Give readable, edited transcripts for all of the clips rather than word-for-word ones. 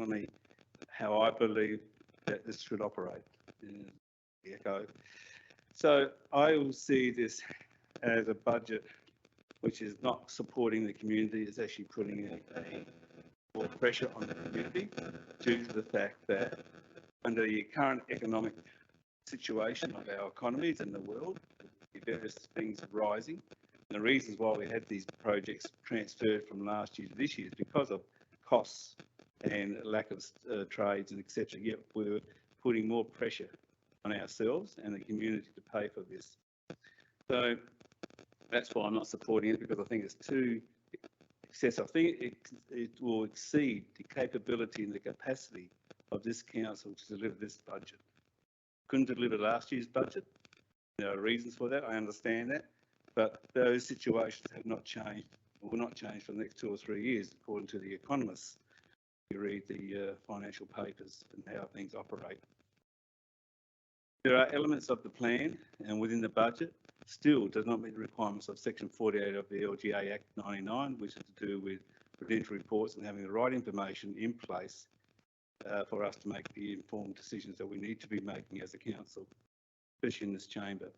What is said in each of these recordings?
economy, how I believe that this should operate. Echo. So I will see this as a budget which is not supporting the community, it's actually putting more pressure on the community due to the fact that under the current economic situation of our economies in the world, various things are rising. And the reasons why we had these projects transferred from last year to this year is because of costs and lack of trades and etc. Yet we're putting more pressure on ourselves and the community to pay for this. So that's why I'm not supporting it, because I think it's too excessive. I think it will exceed the capability and the capacity of this council to deliver this budget. Couldn't deliver last year's budget. There are reasons for that, I understand that, but those situations have not changed, or will not change for the next 2 or 3 years, according to the economists. You read the financial papers and how things operate. There are elements of the plan and within the budget still does not meet the requirements of Section 48 of the LGA Act 99, which is to do with prudential reports and having the right information in place for us to make the informed decisions that we need to be making as a council, especially in this chamber.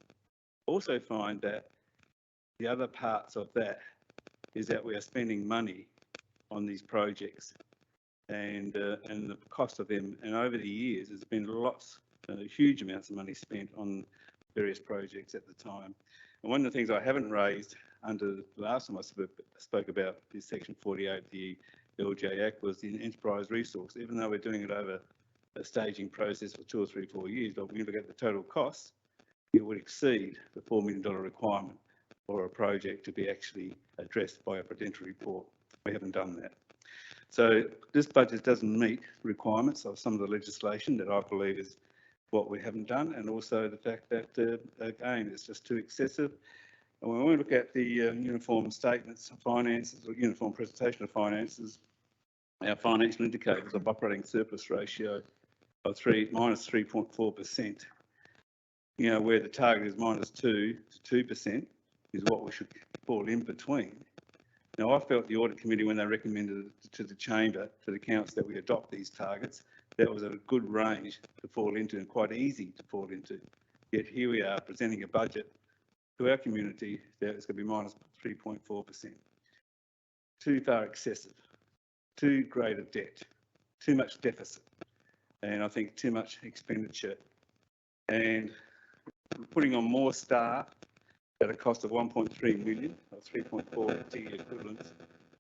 Also find that the other parts of that is that we are spending money on these projects and the cost of them, and over the years there's been huge amounts of money spent on various projects at the time. And one of the things I haven't raised under the last time I spoke about this Section 48 of the LGA Act was the enterprise resource. Even though we're doing it over a staging process for 2 or 3, 4 years, but when you look at the total costs, it would exceed the $4 million requirement for a project to be actually addressed by a prudential report. We haven't done that. So this budget doesn't meet requirements of some of the legislation that I believe is what we haven't done, and also the fact that, again, it's just too excessive. And when we look at the uniform statements of finances or uniform presentation of finances, our financial indicators of operating surplus ratio of minus 3.4%, you know, where the target is -2 to 2% is what we should fall in between. Now, I felt the audit committee, when they recommended to the chamber, to the council, that we adopt these targets, that was a good range to fall into and quite easy to fall into. Yet here we are presenting a budget to our community that is going to be minus 3.4%. Too far excessive, too great a debt, too much deficit, and I think too much expenditure. And putting on more staff at a cost of 1.3 million or 3.4 TE equivalents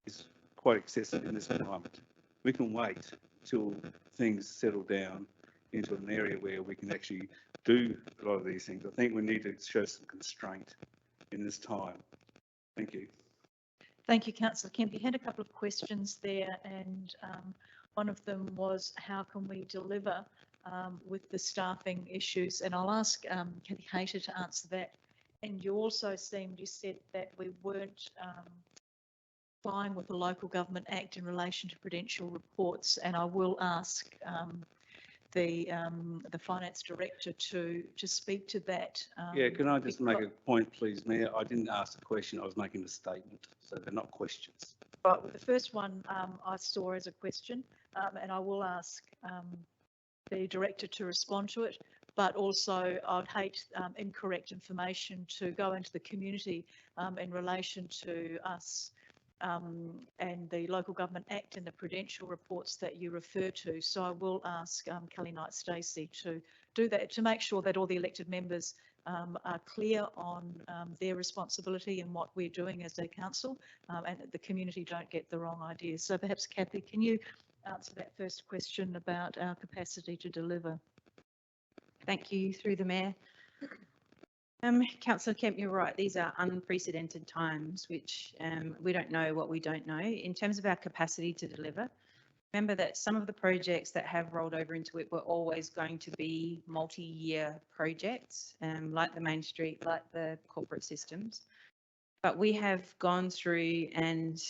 is quite excessive in this environment. We can wait till things settle down into an area where we can actually do a lot of these things. I think we need to show some constraint in this time. Thank you. Thank you, Councillor Kemp. You had a couple of questions there, and one of them was how can we deliver with the staffing issues, and I'll ask Kathy Hayter to answer that. And you said that we weren't complying with the Local Government Act in relation to prudential reports, and I will ask the Finance Director to speak to that. Yeah, can I just make a point, please, Mayor? I didn't ask a question, I was making a statement, so they're not questions. Right, well, the first one I saw as a question, and I will ask the Director to respond to it, but also I'd hate incorrect information to go into the community in relation to us and the Local Government Act and the prudential reports that you refer to. So I will ask Kelly Knight-Stacey to do that, to make sure that all the elected members are clear on their responsibility and what we're doing as a council, and that the community don't get the wrong ideas. So perhaps, Kathy, can you answer that first question about our capacity to deliver? Thank you, through the Mayor. Councillor Kemp, you're right. These are unprecedented times, which we don't know what we don't know. In terms of our capacity to deliver, remember that some of the projects that have rolled over into it were always going to be multi-year projects, like the Main Street, like the corporate systems. But we have gone through and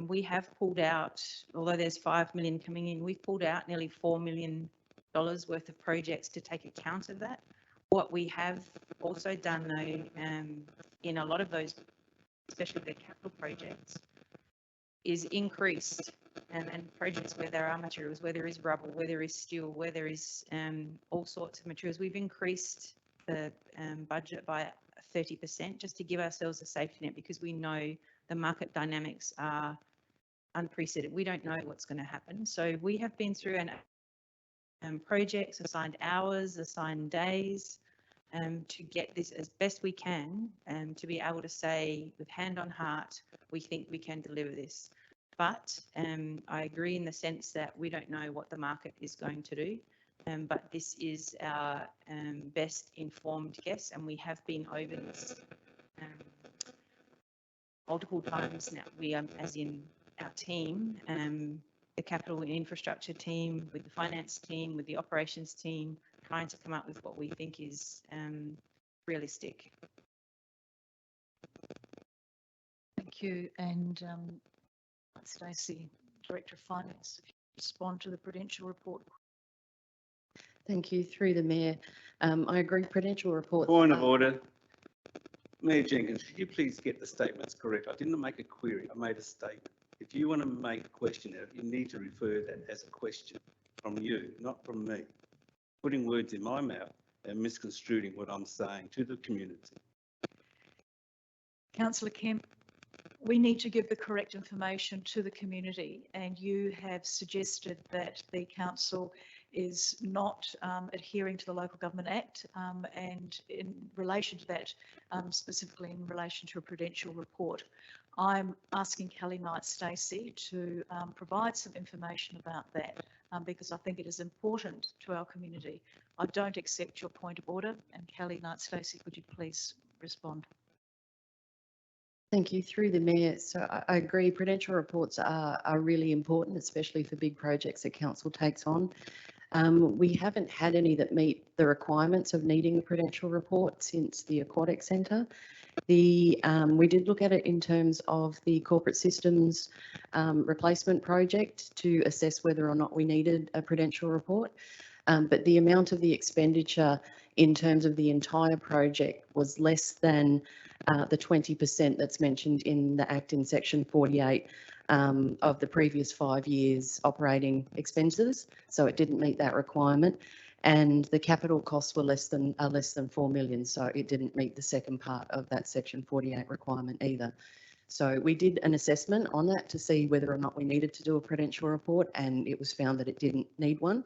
we have pulled out, although there's 5 million coming in, we've pulled out nearly $4 million worth of projects to take account of that. What we have also done, though, in a lot of those, especially the capital projects, is increased and projects where there are materials, where there is rubble, where there is steel, where there is all sorts of materials. We've increased the budget by 30% just to give ourselves a safety net, because we know the market dynamics are unprecedented. We don't know what's going to happen. So we have been through projects, assigned hours, assigned days, to get this as best we can, to be able to say with hand on heart, we think we can deliver this. But I agree in the sense that we don't know what the market is going to do. But this is our best informed guess, and we have been over this multiple times now. We, as in our team, the capital and infrastructure team, with the finance team, with the operations team, trying to come up with what we think is realistic. Thank you. And Stacey, Director of Finance, if you respond to the Prudential report. Thank you. Through the Mayor, I agree. Prudential reports. Point of order. Mayor Jenkins, could you please get the statements correct? I didn't make a query, I made a statement. If you want to make a question, you need to refer that as a question from you, not from me. Putting words in my mouth and misconstruing what I'm saying to the community. Councillor Kemp, we need to give the correct information to the community, and you have suggested that the council is not adhering to the Local Government Act, and in relation to that, specifically in relation to a Prudential report. I'm asking Kelly Knight Stacey to provide some information about that, because I think it is important to our community. I don't accept your point of order, and Kelly Knight Stacey, could you please respond? Thank you. Through the Mayor, so I agree. Prudential reports are really important, especially for big projects that council takes on. We haven't had any that meet the requirements of needing a Prudential report since the Aquatic Centre. We did look at it in terms of the corporate systems replacement project to assess whether or not we needed a Prudential report. But the amount of the expenditure in terms of the entire project was less than the 20% that's mentioned in the Act in Section 48 of the previous 5 years operating expenses. So it didn't meet that requirement. And the capital costs were less than 4 million. So it didn't meet the second part of that Section 48 requirement either. So we did an assessment on that to see whether or not we needed to do a Prudential report, and it was found that it didn't need one.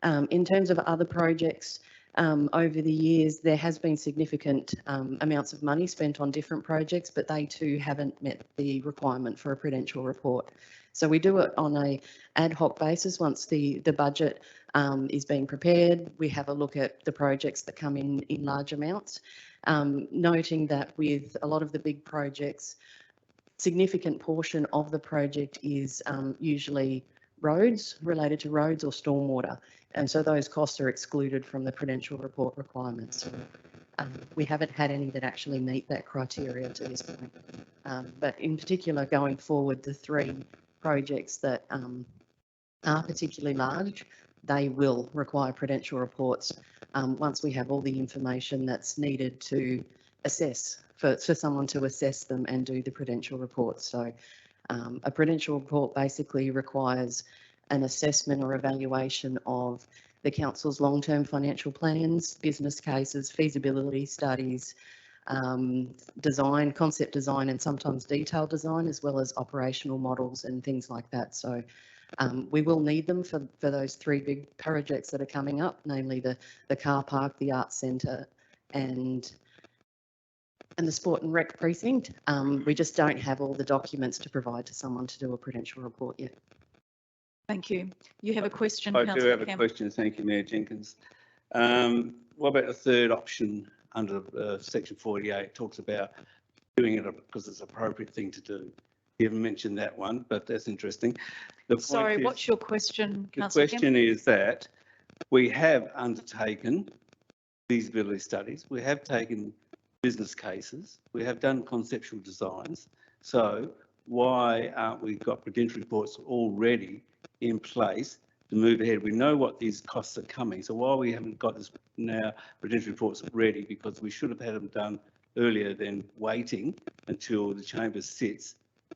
In terms of other projects, over the years, there has been significant amounts of money spent on different projects, but they too haven't met the requirement for a Prudential report. So we do it on a ad hoc basis. Once the budget is being prepared, we have a look at the projects that come in large amounts, noting that with a lot of the big projects, significant portion of the project is usually roads, related to roads or stormwater. And so those costs are excluded from the Prudential report requirements. We haven't had any that actually meet that criteria to this point. But in particular, going forward, the 3 projects that are particularly large, they will require Prudential reports once we have all the information that's needed to assess, for someone to assess them and do the Prudential reports. So a Prudential report basically requires an assessment or evaluation of the council's long-term financial plans, business cases, feasibility studies, design, concept design, and sometimes detailed design, as well as operational models and things like that. So we will need them for those 3 big projects that are coming up, namely the car park, the arts centre, and the sport and rec precinct. We just don't have all the documents to provide to someone to do a Prudential report yet. Thank you. You have a question, I do Councillor have a Kemp. question. Thank you, Mayor Jenkins. What about the third option under Section 48? It talks about doing it because it's an appropriate thing to do. You haven't mentioned that one, but that's interesting. Sorry, what's your question, The Councillor Kemp? question is that we have undertaken feasibility studies, we have taken business cases, we have done conceptual designs. So why aren't we got Prudential reports already in place to move ahead? We know what these costs are coming. So why we haven't got this now Prudential reports ready? Because we should have had them done earlier than waiting until the chamber sits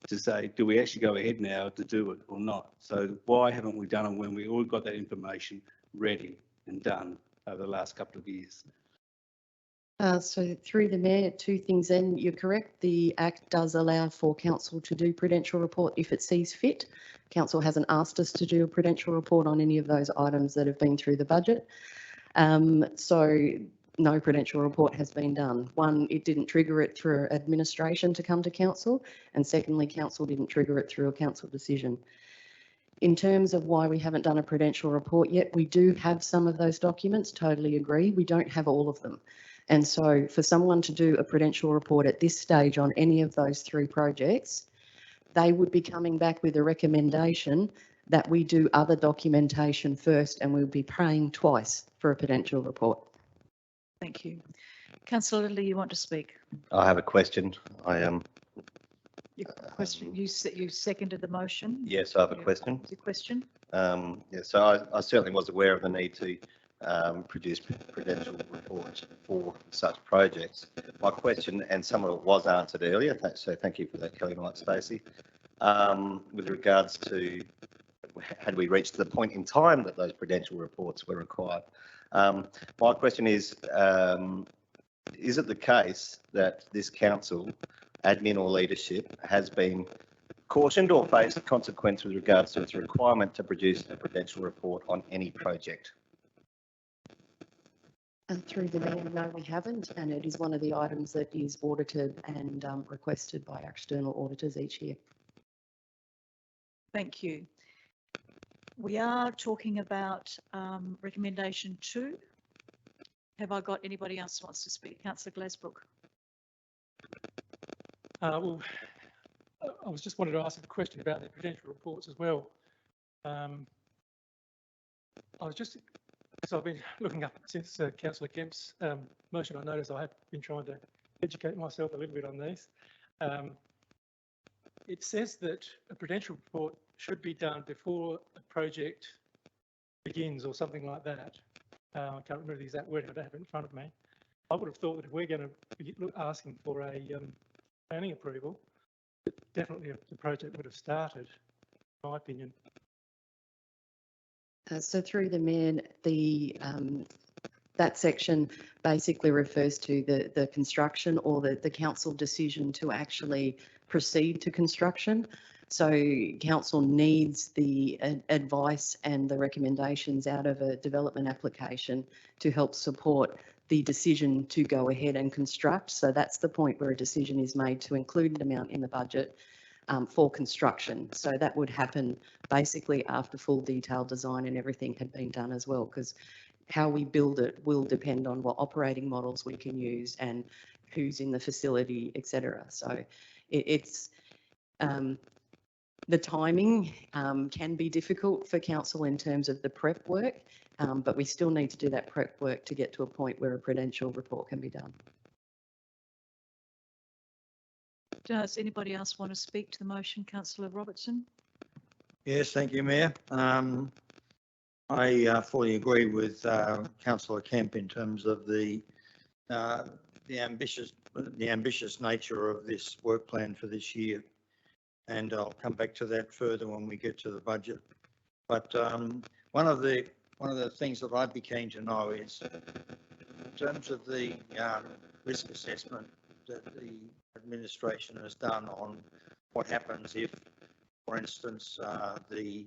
to say, do we actually go ahead now to do it or not? So why haven't we done it when we all got that information ready and done over the last couple of years? So through the Mayor, two things then. You're correct. The Act does allow for council to do prudential report if it sees fit. Council hasn't asked us to do a prudential report on any of those items that have been through the budget. So no prudential report has been done. One, it didn't trigger it through administration to come to council, and secondly, council didn't trigger it through a council decision. In terms of why we haven't done a prudential report yet, we do have some of those documents, totally agree. We don't have all of them. And so for someone to do a prudential report at this stage on any of those three projects, they would be coming back with a recommendation that we do other documentation first, and we'll be paying twice for a prudential report. Thank you. Councillor Lidley, you want to speak? I have a question. Your question, you seconded the motion? Yes, I have a Yeah. question. Your question? Yeah, so I certainly was aware of the need to produce prudential reports for such projects. My question, and some of it was answered earlier, so thank you for that, Kelly Knight Stacey. With regards to, had we reached the point in time that those prudential reports were required? My question is it the case that this council, admin or leadership, has been cautioned or faced a consequence with regards to its requirement to produce a prudential report on any project? And through the Mayor, no, we haven't, and it is one of the items that is audited and requested by our external auditors each year. Thank you. We are talking about recommendation 2. Have I got anybody else who wants to speak? Councillor Glasbrook. Well, I was just wanted to ask a question about the prudential reports as well. I was just, so I've been looking up since Councillor Kemp's motion. I noticed I have been trying to educate myself a little bit on these. It says that a prudential report should be done before a project begins or something like that. I can't remember the exact wording, I don't have it in front of me. I would have thought that if we're going to be asking for a planning approval, definitely the project would have started, in my opinion. So through the Mayor, that section basically refers to the construction or the council decision to actually proceed to construction. So council needs the advice and the recommendations out of a development application to help support the decision to go ahead and construct. So that's the point where a decision is made to include an amount in the budget for construction. So that would happen basically after full detailed design and everything had been done as well, because how we build it will depend on what operating models we can use and who's in the facility, etc. So it's the timing can be difficult for council in terms of the prep work, but we still need to do that prep work to get to a point where a prudential report can be done. Does anybody else want to speak to the motion? Councillor Robertson? Yes, thank you, Mayor. I fully agree with Councillor Kemp in terms of the ambitious nature of this work plan for this year, and I'll come back to that further when we get to the budget. But one of the things that I'd be keen to know is in terms of the risk assessment that the administration has done on what happens if, for instance, the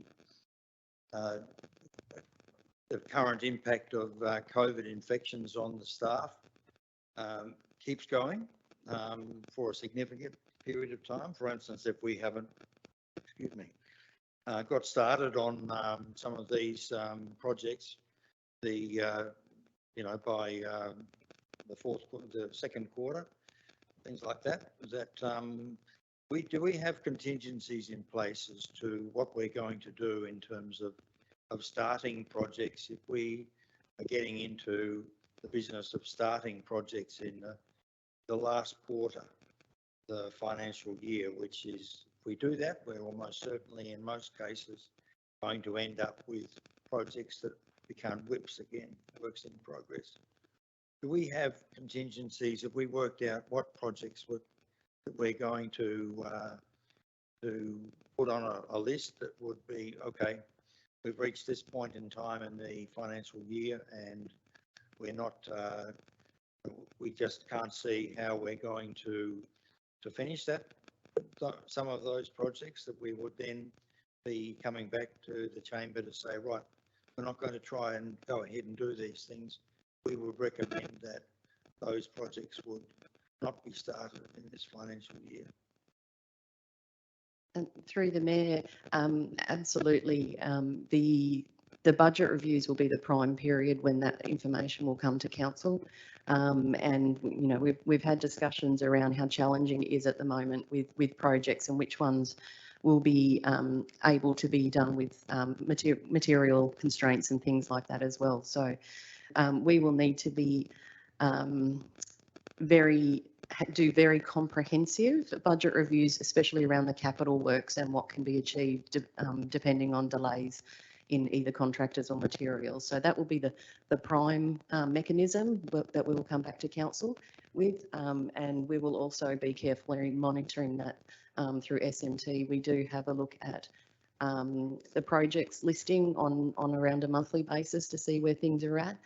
current impact of COVID infections on the staff keeps going for a significant period of time. For instance, if we haven't, got started on some of these projects, by the second quarter, things like that. Do we have contingencies in place as to what we're going to do in terms of starting projects if we are getting into the business of starting projects in the last quarter, the financial year, which is, if we do that, we're almost certainly in most cases going to end up with projects that become WIPs again, works in progress. Do we have contingencies? Have we worked out what projects that we're going to to put on a list that would be, okay, we've reached this point in time in the financial year and we're not, we just can't see how we're going to finish that. Some of those projects that we would then be coming back to the chamber to say, right, we're not going to try and go ahead and do these things. We would recommend that those projects would not be started in this financial year. And through the mayor, absolutely. The budget reviews will be the prime period when that information will come to council. And you know, we've had discussions around how challenging it is at the moment with projects and which ones will be able to be done with material constraints and things like that as well. So we will need to be do very comprehensive budget reviews, especially around the capital works and what can be achieved depending on delays in either contractors or materials. So that will be the prime mechanism that we will come back to council with, and we will also be carefully monitoring that through SMT. We do have a look at the projects listing on around a monthly basis to see where things are at.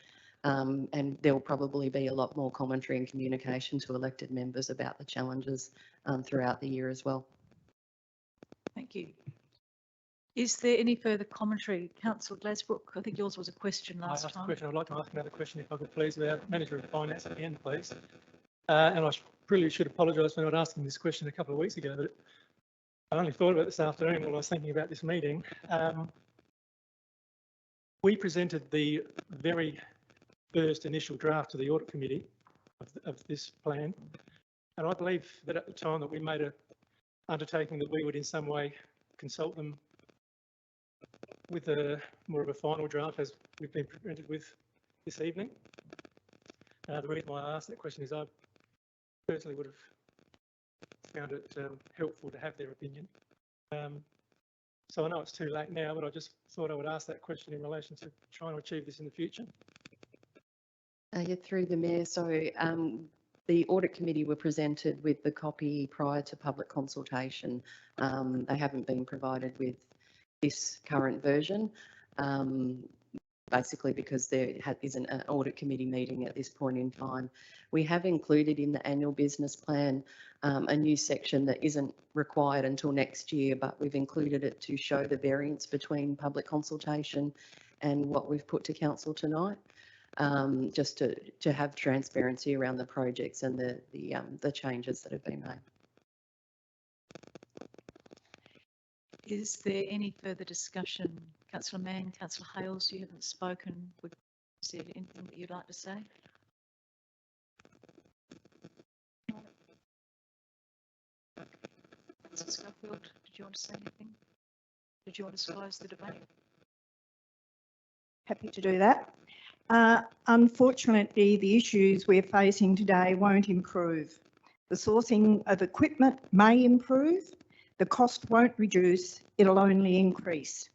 And there will probably be a lot more commentary and communication to elected members about the challenges throughout the year as well. Thank you. Is there any further commentary? Councillor Glasbrook, I think yours was a question I last asked a time. question. I'd like to ask another question if I could please, without Manager of Finance at the end, please. And I really should apologise for not asking this question a couple of weeks ago, but I only thought about it this afternoon while I was thinking about this meeting. We presented the very first initial draft to the Audit Committee of this plan. And I believe that at the time that we made an undertaking that we would in some way consult them with more of a final draft as we've been presented with this evening. The reason why I asked that question is I personally would have found it helpful to have their opinion. So I know it's too late now, but I just thought I would ask that question in relation to trying to achieve this in the future. Yeah, through the mayor. So the Audit Committee were presented with the copy prior to public consultation. They haven't been provided with this current version, basically because there isn't an Audit Committee meeting at this point in time. We have included in the annual business plan a new section that isn't required until next year, but we've included it to show the variance between public consultation and what we've put to council tonight. Just to have transparency around the projects and the changes that have been made. Is there any further discussion? Councillor Mann, Councillor Hales, you haven't spoken. Is there anything that you'd like to say? Councillor Schofield, did you want to say anything? Did you want to close the debate? Happy to do that. Unfortunately, the issues we're facing today won't improve. The sourcing of equipment may improve. The cost won't reduce, it'll only increase.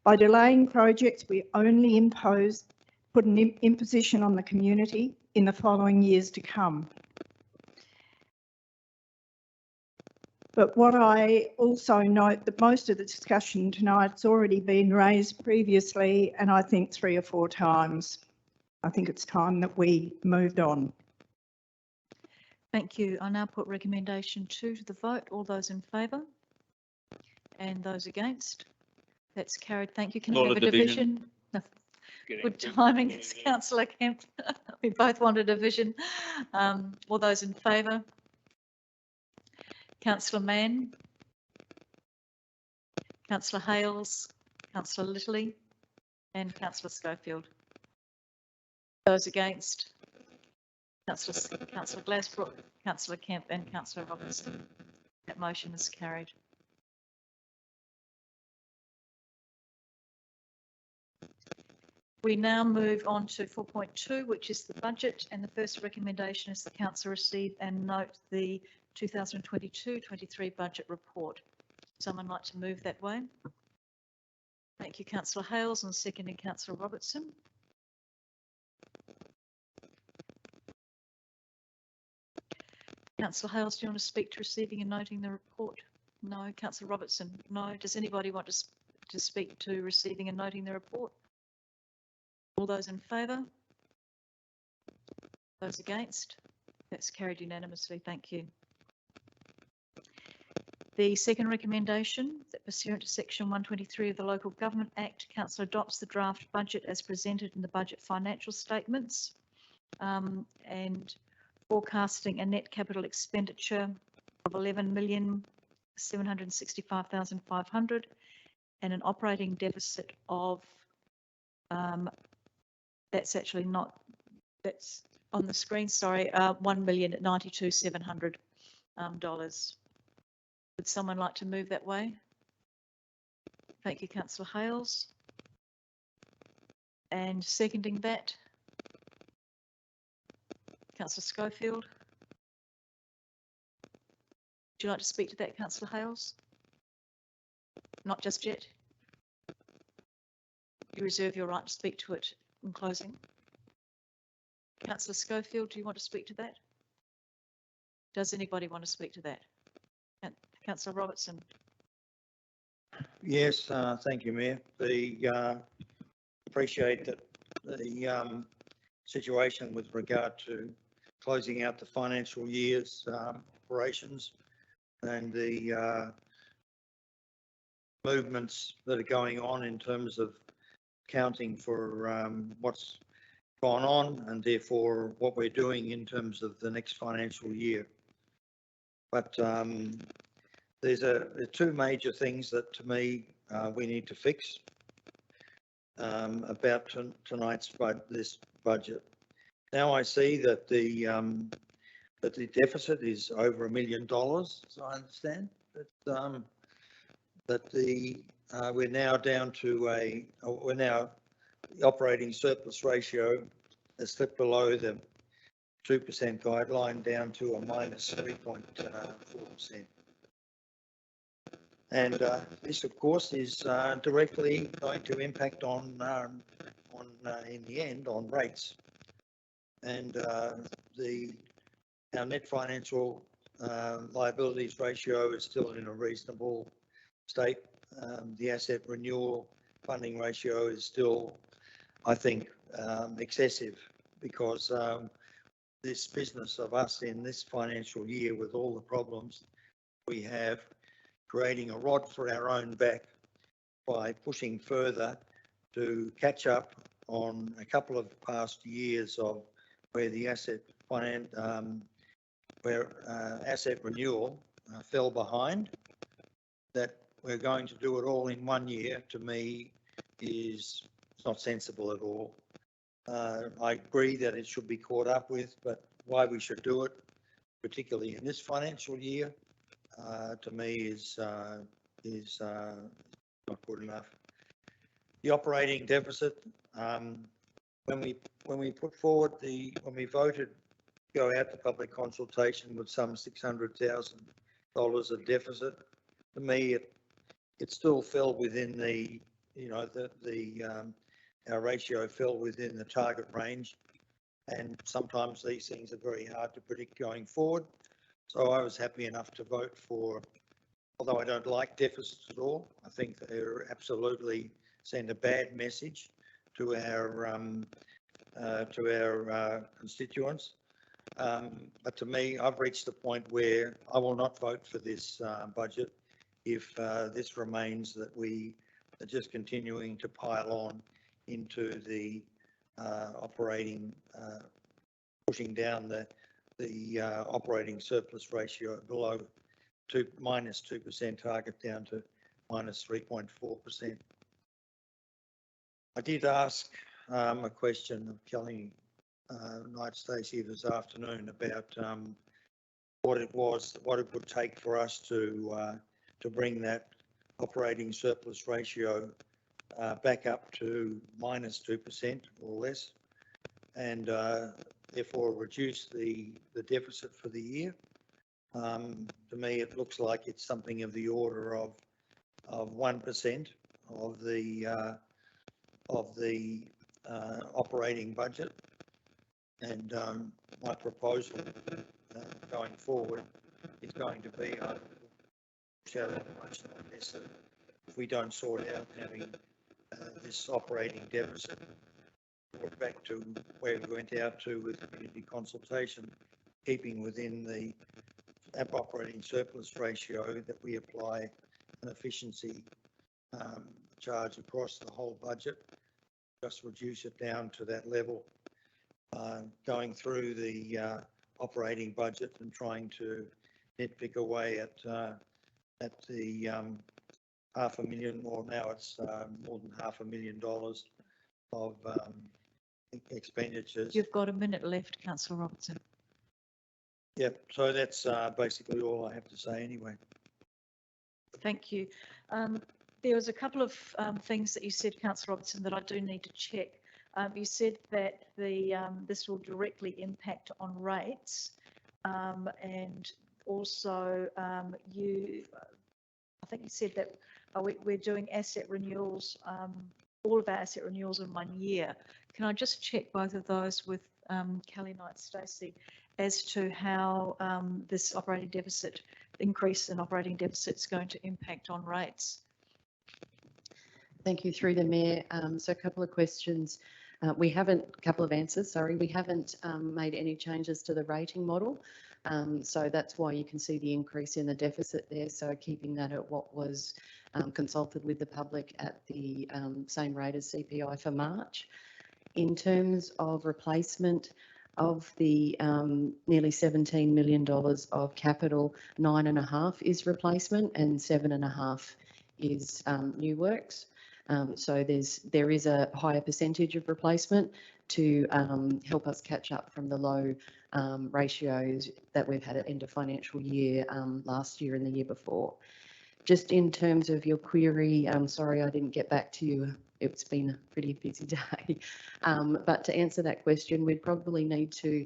By delaying projects, we only put an imposition on the community in the following years to come. But what I also note that most of the discussion tonight's already been raised previously, and I think 3 or 4 times. I think it's time that we moved on. Thank you. I now put recommendation 2 to the vote. All those in favour? And those against? That's carried. Thank you. Can I have a division? No. Good timing, it's Councillor Kemp. We both want a division. All those in favour? Councillor Mann, Councillor Hales, Councillor Littley, and Councillor Schofield. Those against? Councillor Glasbrook, Councillor Kemp, and Councillor Robertson. That motion is carried. We now move on to 4.2, which is the budget, and the first recommendation is the council receive and note the 2022-23 budget report. Someone like to move that way? Thank you, Councillor Hales, and seconding Councillor Robertson. Councillor Hales, do you want to speak to receiving and noting the report? No. Councillor Robertson? No. Does anybody want to speak to receiving and noting the report? All those in favour? Those against? That's carried unanimously. Thank you. The second recommendation, that pursuant to section 123 of the Local Government Act, Council adopts the draft budget as presented in the budget financial statements, and forecasting a net capital expenditure of 11,765,500 and an operating deficit of, that's actually not, that's on the screen, sorry, $1,092,700. Would someone like to move that way? Thank you, Councillor Hales. And seconding that, Councillor Schofield. Would you like to speak to that, Councillor Hales? Not just yet. You reserve your right to speak to it in closing. Councillor Schofield, do you want to speak to that? Does anybody want to speak to that? Councillor Robertson. Yes, thank you, Mayor. Appreciate that the situation with regard to closing out the financial year's operations and the movements that are going on in terms of accounting for what's gone on and therefore what we're doing in terms of the next financial year. But there's two major things that to me we need to fix about tonight's this budget. Now I see that the deficit is over $1 million, as I understand. That we're now down to the operating surplus ratio has slipped below the 2% guideline down to a -3.4%. And this, of course, is directly going to impact on in the end, on rates. And our net financial liabilities ratio is still in a reasonable state. The asset renewal funding ratio is still, I think, excessive because this business of us in this financial year with all the problems we have, creating a rod for our own back by pushing further to catch up on a couple of past years of where the asset renewal fell behind. That we're going to do it all in 1 year, to me, is not sensible at all. I agree that it should be caught up with, but why we should do it, particularly in this financial year, to me is not good enough. The operating deficit, when we put forward when we voted to go out to public consultation with some $600,000 of deficit, to me it still fell within the, our ratio fell within the target range, and sometimes these things are very hard to predict going forward. So I was happy enough to vote for, although I don't like deficits at all. I think they absolutely send a bad message to our constituents. But to me, I've reached the point where I will not vote for this budget if this remains that we are just continuing to pile on into the operating, pushing down the operating surplus ratio below -2% target down to -3.4%. I did ask a question of Kelly Knight Stacey this afternoon about what it would take for us to bring that operating surplus ratio back up to -2% or less, and therefore reduce the deficit for the year. To me, it looks like it's something of the order of 1% of the operating budget, and my proposal going forward is going to be shout out a motion on this, that if we don't sort out having this operating deficit brought back to where we went out to with community consultation, keeping within the operating surplus ratio, that we apply an efficiency charge across the whole budget, just reduce it down to that level. Going through the operating budget and trying to nitpick away at the $500,000, or now it's more than $500,000 of expenditures. You've got a minute left, councillor Robertson. Yep, so that's basically all I have to say anyway. Thank you. There was a couple of things that you said, councillor Robertson, that I do need to check. You said that this will directly impact on rates, and also I think you said that we're doing asset renewals, all of our asset renewals in 1 year. Can I just check both of those with Kelly Knight Stacey as to how this operating deficit, increase in operating deficit, is going to impact on rates? Thank you, through the Mayor. So a couple of questions. Couple of answers, sorry. We haven't made any changes to the rating model. So that's why you can see the increase in the deficit there. So keeping that at what was consulted with the public at the same rate as CPI for March. In terms of replacement of the nearly $17 million of capital, 9.5 is replacement and 7.5 is new works. So there is a higher percentage of replacement to help us catch up from the low ratios that we've had at end of financial year last year and the year before. Just in terms of your query, I'm sorry I didn't get back to you. It's been a pretty busy day. But to answer that question, we'd probably need to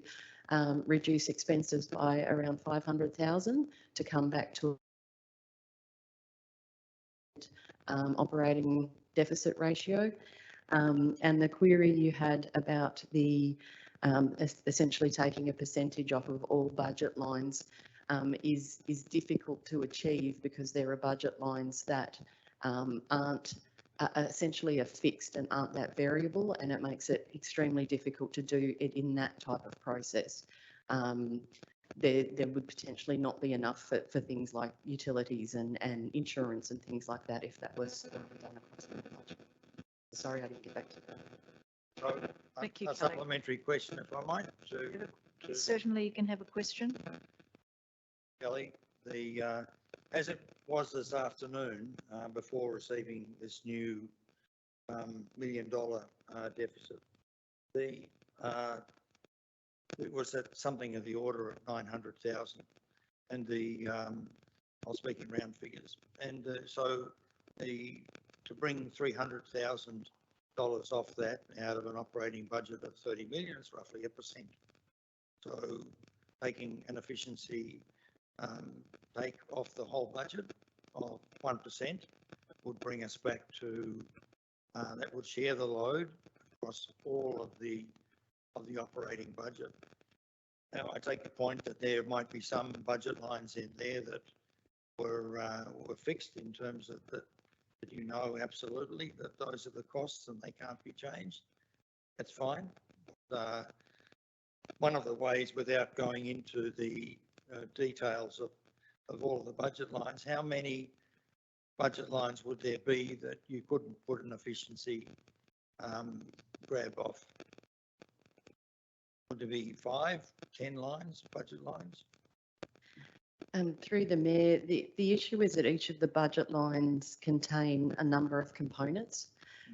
reduce expenses by around 500,000 to come back to operating deficit ratio. And the query you had about the essentially taking a percentage off of all budget lines is difficult to achieve, because there are budget lines that aren't essentially are fixed and aren't that variable, and it makes it extremely difficult to do it in that type of process. There would potentially not be enough for things like utilities and insurance and things like that if that was done across the budget. Sorry, I didn't get back to that. So, Thank you, a Kelly. supplementary question, if I might, to Certainly, you can have a question. Kelly. As it was this afternoon, before receiving this new $1 million deficit, it was at something of the order of 900,000, and I'll speak in round figures, and so to bring $300,000 off that out of an operating budget of 30 million is roughly 1%. So taking an efficiency take off the whole budget of 1% would bring us back to that would share the load across all of the operating budget. Now, I take the point that there might be some budget lines in there that were fixed in terms of that you know absolutely that those are the costs and they can't be changed. That's fine. One of the ways, without going into the details of all of the budget lines, how many budget lines would there be that you couldn't put an efficiency grab off? Would there be 5, 10 lines, budget lines? Through the Mayor, the issue is that each of the budget lines contain a number of components.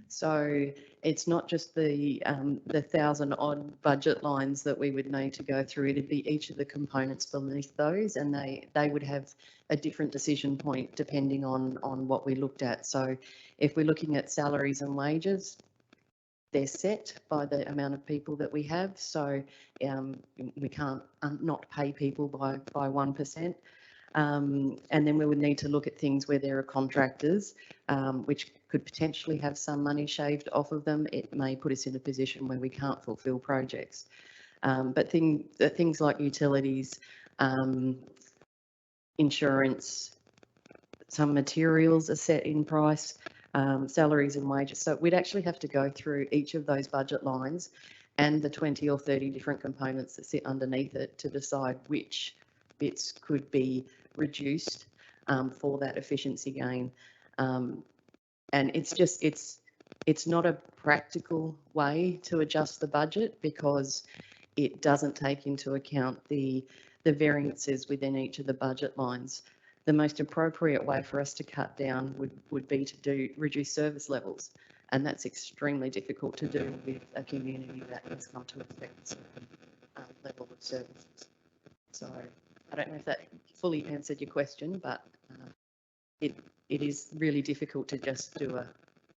So it's not just the 1,000 odd budget lines that we would need to go through. It'd be each of the components beneath those, and they would have a different decision point depending on what we looked at. So if we're looking at salaries and wages, they're set by the amount of people that we have. So we can't not pay people by 1%. And then we would need to look at things where there are contractors, which could potentially have some money shaved off of them. It may put us in a position where we can't fulfil projects. But things like utilities, insurance, some materials are set in price, salaries and wages. So we'd actually have to go through each of those budget lines and the 20 or 30 different components that sit underneath it to decide which bits could be reduced for that efficiency gain. And it's not a practical way to adjust the budget because it doesn't take into account the variances within each of the budget lines. The most appropriate way for us to cut down would be to reduce service levels. And that's extremely difficult to do with a community that has come to expect a certain level of services. So I don't know if that fully answered your question, but it is really difficult to just do a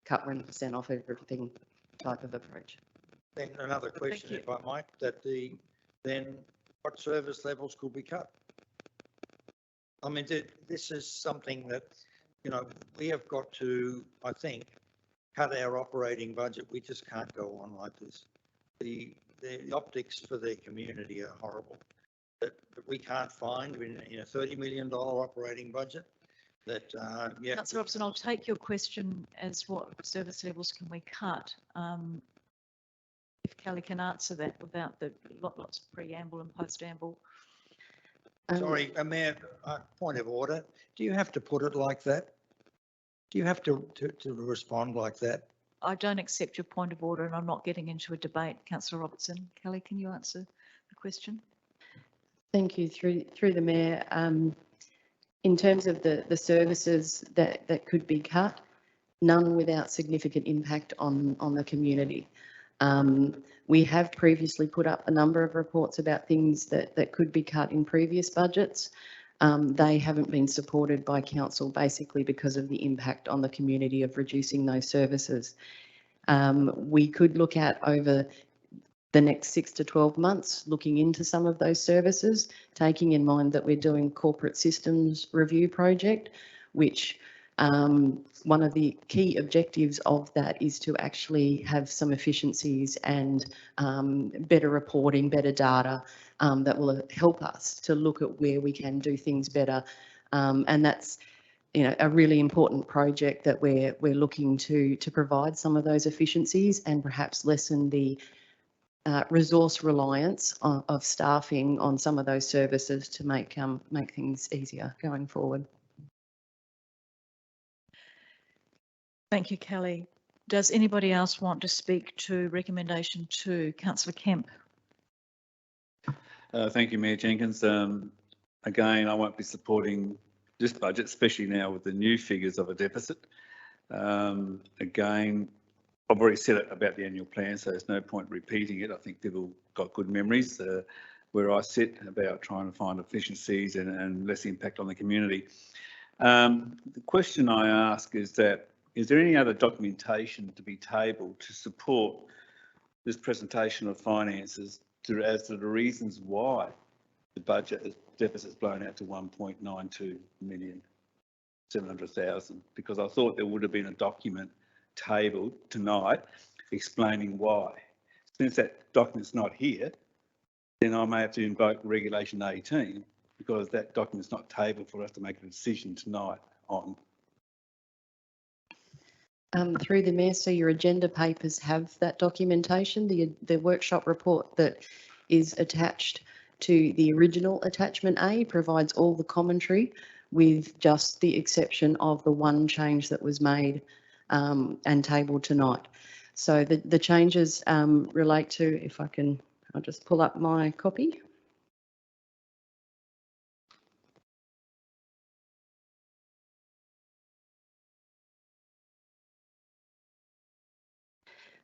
cut 1% off everything type of approach. Then another question, you. if I might, then what service levels could be cut? I mean, this is something that, you know, we have got to, I think, cut our operating budget. We just can't go on like this. The optics for the community are horrible. That we can't find in a $30 million operating budget. That yeah. Councillor Robson, I'll take your question as what service levels can we cut? If Kelly can answer that without the lots of preamble and postamble. Sorry, Mayor, point of order. Do you have to put it like that? Do you have to respond like that? I don't accept your point of order and I'm not getting into a debate. Councillor Robertson. Kelly, can you answer the question? Thank you. Through the Mayor, in terms of the services that could be cut, none without significant impact on the community. We have previously put up a number of reports about things that could be cut in previous budgets. They haven't been supported by council basically because of the impact on the community of reducing those services. We could look at over the next 6 to 12 months, looking into some of those services, taking in mind that we're doing corporate systems review project, which one of the key objectives of that is to actually have some efficiencies and better reporting, better data that will help us to look at where we can do things better. And that's, you know, a really important project that we're looking to provide some of those efficiencies and perhaps lessen the resource reliance of staffing on some of those services to make things easier going forward. Thank you, Kelly. Does anybody else want to speak to recommendation 2? Councillor Kemp. Thank you, Mayor Jenkins. Again, I won't be supporting this budget, especially now with the new figures of a deficit. Again, I've already said it about the annual plan, so there's no point repeating it. I think people got good memories where I sit about trying to find efficiencies and less impact on the community. The question I ask is that, is there any other documentation to be tabled to support this presentation of finances as to the reasons why the budget deficit is blown out to 1.92 million 700,000? Because I thought there would have been a document tabled tonight explaining why. Since that document's not here, then I may have to invoke Regulation 18 because that document's not tabled for us to make a decision tonight on. Through the Mayor, so your agenda papers have that documentation. The workshop report that is attached to the original attachment A provides all the commentary with just the exception of the one change that was made and tabled tonight. So the changes relate to, if I can, I'll just pull up my copy.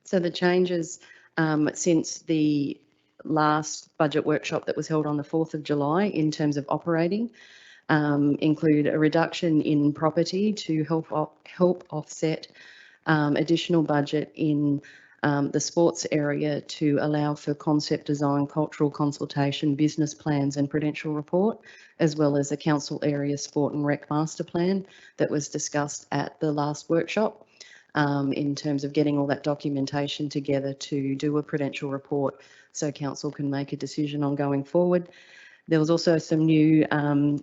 So the changes since the last budget workshop that was held on the 4th of July in terms of operating include a reduction in property to help offset additional budget in the sports area to allow for concept design, cultural consultation, business plans and prudential report, as well as a council area sport and rec master plan that was discussed at the last workshop. In terms of getting all that documentation together to do a prudential report so council can make a decision on going forward. There was also some new,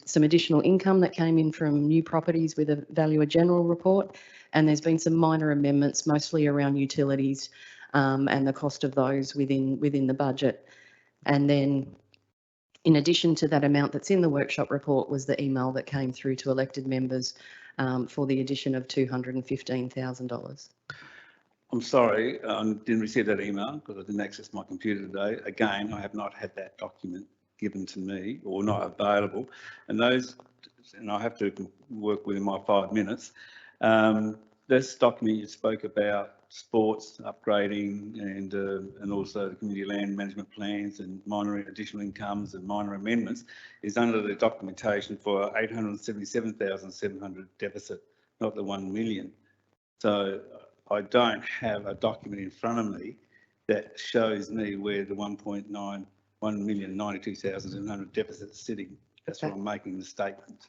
some additional income that came in from new properties with a Valuer General report. And there's been some minor amendments, mostly around utilities and the cost of those within the budget. And then in addition to that amount that's in the workshop report was the email that came through to elected members for the addition of $215,000. I'm sorry, I didn't receive that email because I didn't access my computer today. Again, I have not had that document given to me or not available. And I have to work within my 5 minutes. This document you spoke about sports upgrading and also the community land management plans and minor additional incomes and minor amendments is under the documentation for 877,700 deficit, not the 1 million. So I don't have a document in front of me that shows me where the 1,092,700 deficit is sitting. That's why I'm making the statement.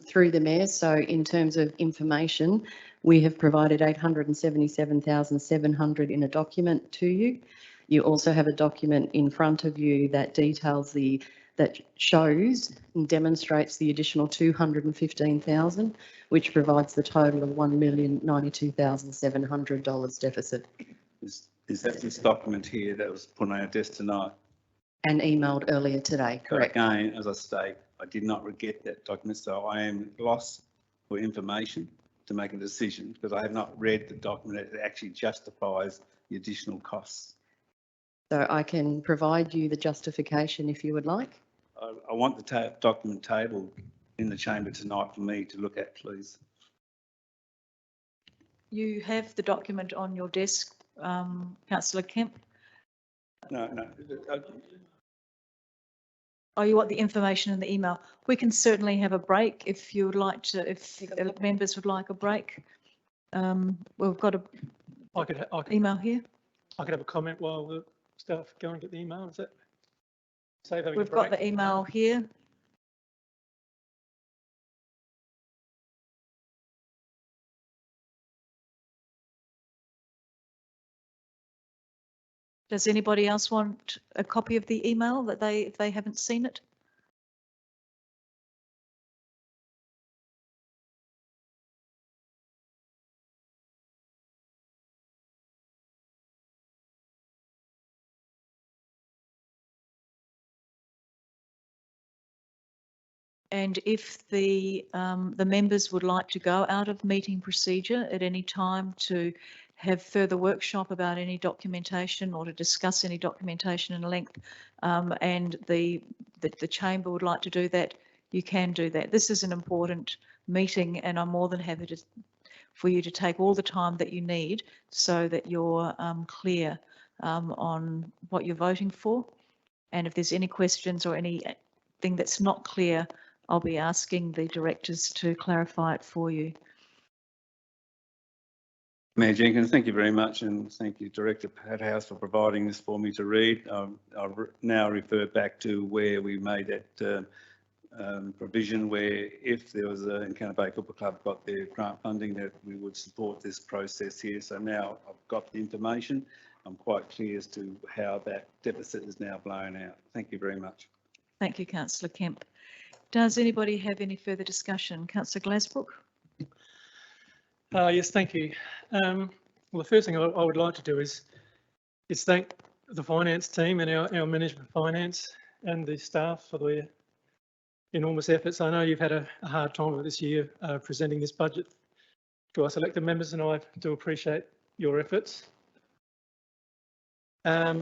Through the Mayor, so in terms of information, we have provided 877,700 in a document to you. You also have a document in front of you that details that shows and demonstrates the additional 215,000, which provides the total of $1,092,700 deficit. Is that this document here that was put on our desk tonight? And emailed earlier today, correct? Again, as I state, I did not get that document, so I am lost for information to make a decision because I have not read the document that actually justifies the additional costs. So I can provide you the justification if you would like. I want the document tabled in the chamber tonight for me to look at, please. You have the document on your desk, Councillor Kemp. No. Oh, you want the information in the email? We can certainly have a break if you would like to, if members would like a break. We've got a I could email here. have a comment while the staff go and get the email. Is that save having a We've got break? the email here. Does anybody else want a copy of the email that if they haven't seen it? And if the members would like to go out of meeting procedure at any time to have further workshop about any documentation or to discuss any documentation in length, and the chamber would like to do that, you can do that. This is an important meeting and I'm more than happy for you to take all the time that you need so that you're clear on what you're voting for. And if there's any questions or anything that's not clear, I'll be asking the directors to clarify it for you. Mayor Jenkins, thank you very much, and thank you, Director Padhouse, for providing this for me to read. I'll now refer back to where we made that provision where if there was a Encounter Bay Football Club got their grant funding, that we would support this process here. So now I've got the information. I'm quite clear as to how that deficit is now blown out. Thank you very much. Thank you, Councillor Kemp. Does anybody have any further discussion? Councillor Glasbrook? Yes, thank you. Well, the first thing I would like to do is thank the finance team and our management finance and the staff for their enormous efforts. I know you've had a hard time with this year presenting this budget to us elected members, and I do appreciate your efforts. I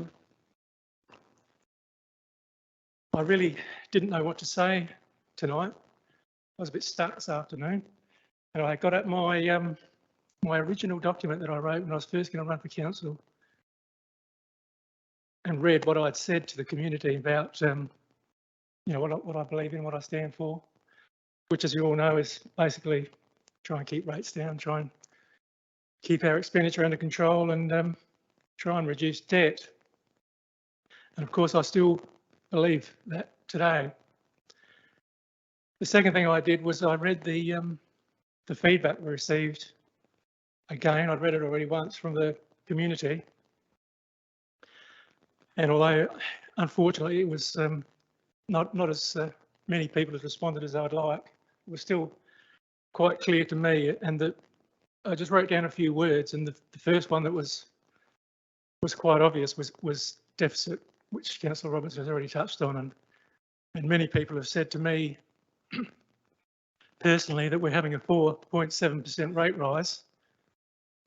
really didn't know what to say tonight. I was a bit stuck this afternoon, and I got at my my original document that I wrote when I was first going to run for council, and read what I'd said to the community about you know what I believe in, what I stand for, which, as you all know, is basically try and keep rates down, try and keep our expenditure under control, and try and reduce debt. And of course, I still believe that today. The second thing I did was I read the feedback we received. Again, I'd read it already once from the community. And although, unfortunately, it was not as many people have responded as I'd like. It was still quite clear to me, and that I just wrote down a few words, and the first one that was quite obvious was deficit, which Councillor Roberts has already touched on, and many people have said to me personally that we're having a 4.7% rate rise,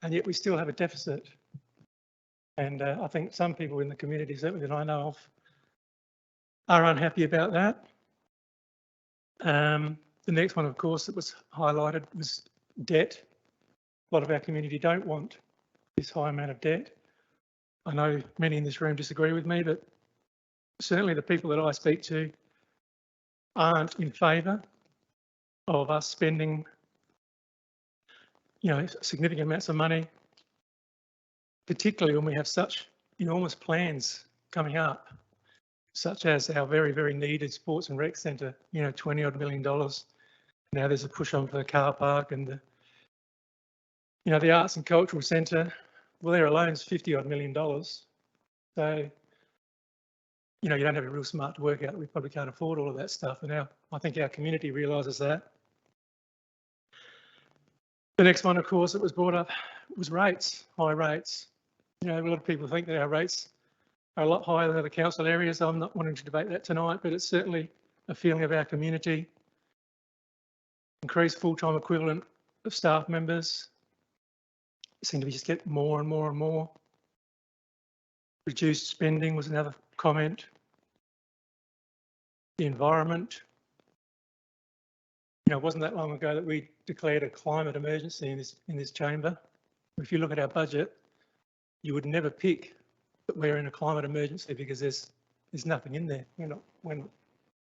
and yet we still have a deficit. And I think some people in the community, certainly that I know of, are unhappy about that. The next one, of course, that was highlighted was debt. A lot of our community don't want this high amount of debt. I know many in this room disagree with me, but certainly the people that I speak to aren't in favour of us spending, significant amounts of money, particularly when we have such enormous plans coming up, such as our very, very needed sports and rec centre, $20 odd million. Now there's a push on for the car park, and the arts and cultural centre, well, there alone is $50 odd million. So, you don't have to be real smart to work out that we probably can't afford all of that stuff. And now I think our community realises that. The next one, of course, that was brought up was rates, high rates. A lot of people think that our rates are a lot higher than other council areas. I'm not wanting to debate that tonight, but it's certainly a feeling of our community. Increased full-time equivalent of staff members seem to be just get more and more and more. Reduced spending was another comment. The environment. It wasn't that long ago that we declared a climate emergency in this chamber. If you look at our budget, you would never pick that we're in a climate emergency because there's nothing in there. We're not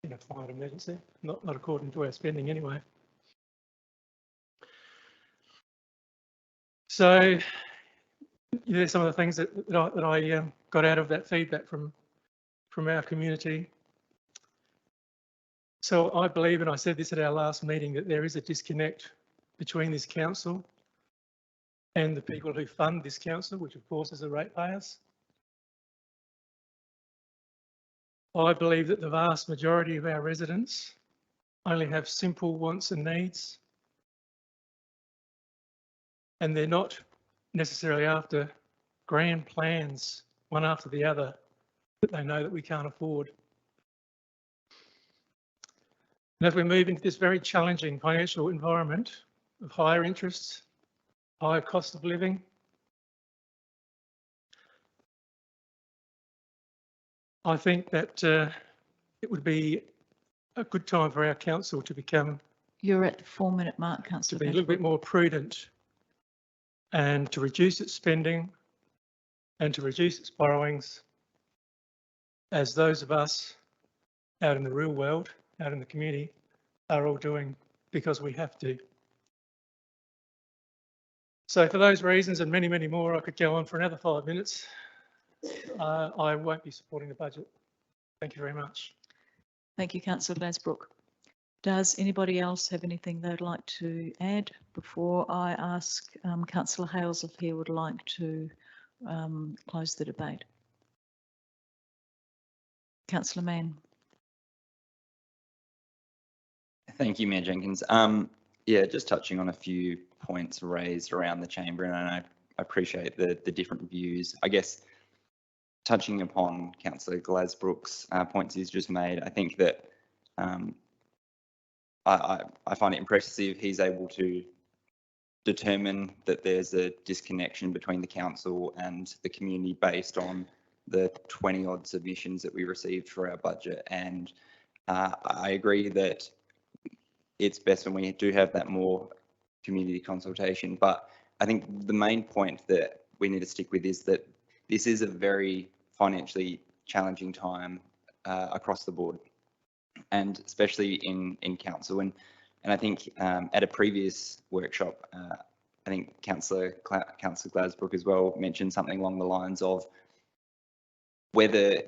in a climate emergency, not according to our spending anyway. So there's some of the things that I got out of that feedback from our community. So I believe, and I said this at our last meeting, that there is a disconnect between this council and the people who fund this council, which of course is the ratepayers. I believe that the vast majority of our residents only have simple wants and needs, and they're not necessarily after grand plans, one after the other, that they know that we can't afford. And as we move into this very challenging financial environment of higher interests, higher cost of living, I think that it would be a good time for our council to become... You're at the 4-minute mark, Councillor. To be a little bit more prudent and to reduce its spending and to reduce its borrowings, as those of us out in the real world, out in the community, are all doing because we have to. So for those reasons and many, many more, I could go on for another 5 minutes. I won't be supporting the budget. Thank you very much. Thank you, Councillor Glasbrook. Does anybody else have anything they'd like to add before I ask Councillor Hales if he would like to close the debate? Councillor Mann. Thank you, Mayor Jenkins. Yeah, just touching on a few points raised around the chamber, and I appreciate the different views. I guess touching upon Councillor Glasbrook's points he's just made, I think that I find it impressive he's able to determine that there's a disconnection between the council and the community based on the 20 odd submissions that we received for our budget. And I agree that it's best when we do have that more community consultation. But I think the main point that we need to stick with is that this is a very financially challenging time across the board, and especially in council. And I think at a previous workshop, I think Councillor Glasbrook as well mentioned something along the lines of whether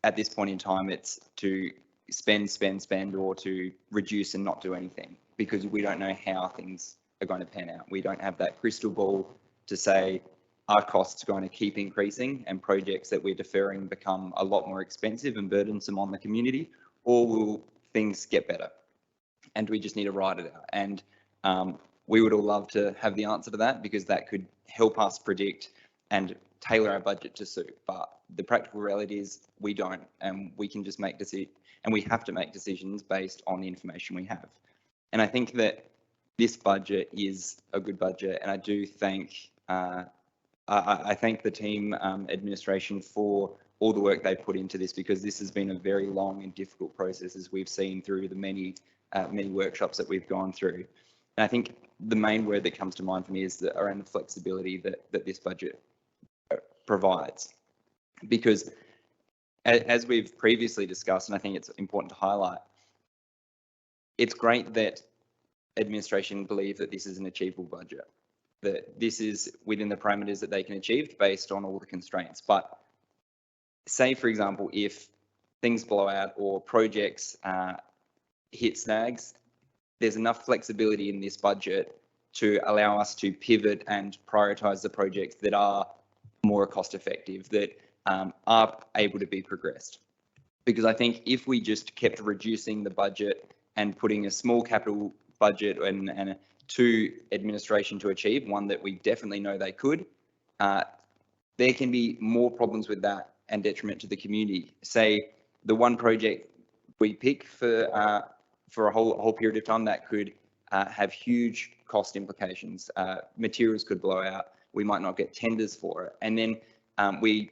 at this point in time it's to spend or to reduce and not do anything, because we don't know how things are going to pan out. We don't have that crystal ball to say our costs are going to keep increasing and projects that we're deferring become a lot more expensive and burdensome on the community, or will things get better? And we just need to ride it out. And we would all love to have the answer to that, because that could help us predict and tailor our budget to suit. But the practical reality is we don't, and we can just make decisions, and we have to make decisions based on the information we have. And I think that this budget is a good budget, and I do thank I thank the team administration for all the work they put into this, because this has been a very long and difficult process, as we've seen through the many workshops that we've gone through. And I think the main word that comes to mind for me is that around the flexibility that this budget provides, because as we've previously discussed, and I think it's important to highlight, it's great that administration believe that this is an achievable budget, that this is within the parameters that they can achieve based on all the constraints. But say, for example, if things blow out or projects hit snags, there's enough flexibility in this budget to allow us to pivot and prioritise the projects that are more cost effective, that are able to be progressed. Because I think if we just kept reducing the budget and putting a small capital budget and to administration to achieve, one that we definitely know they could, there can be more problems with that and detriment to the community. Say the one project we pick for a whole period of time that could have huge cost implications. Materials could blow out. We might not get tenders for it. And then we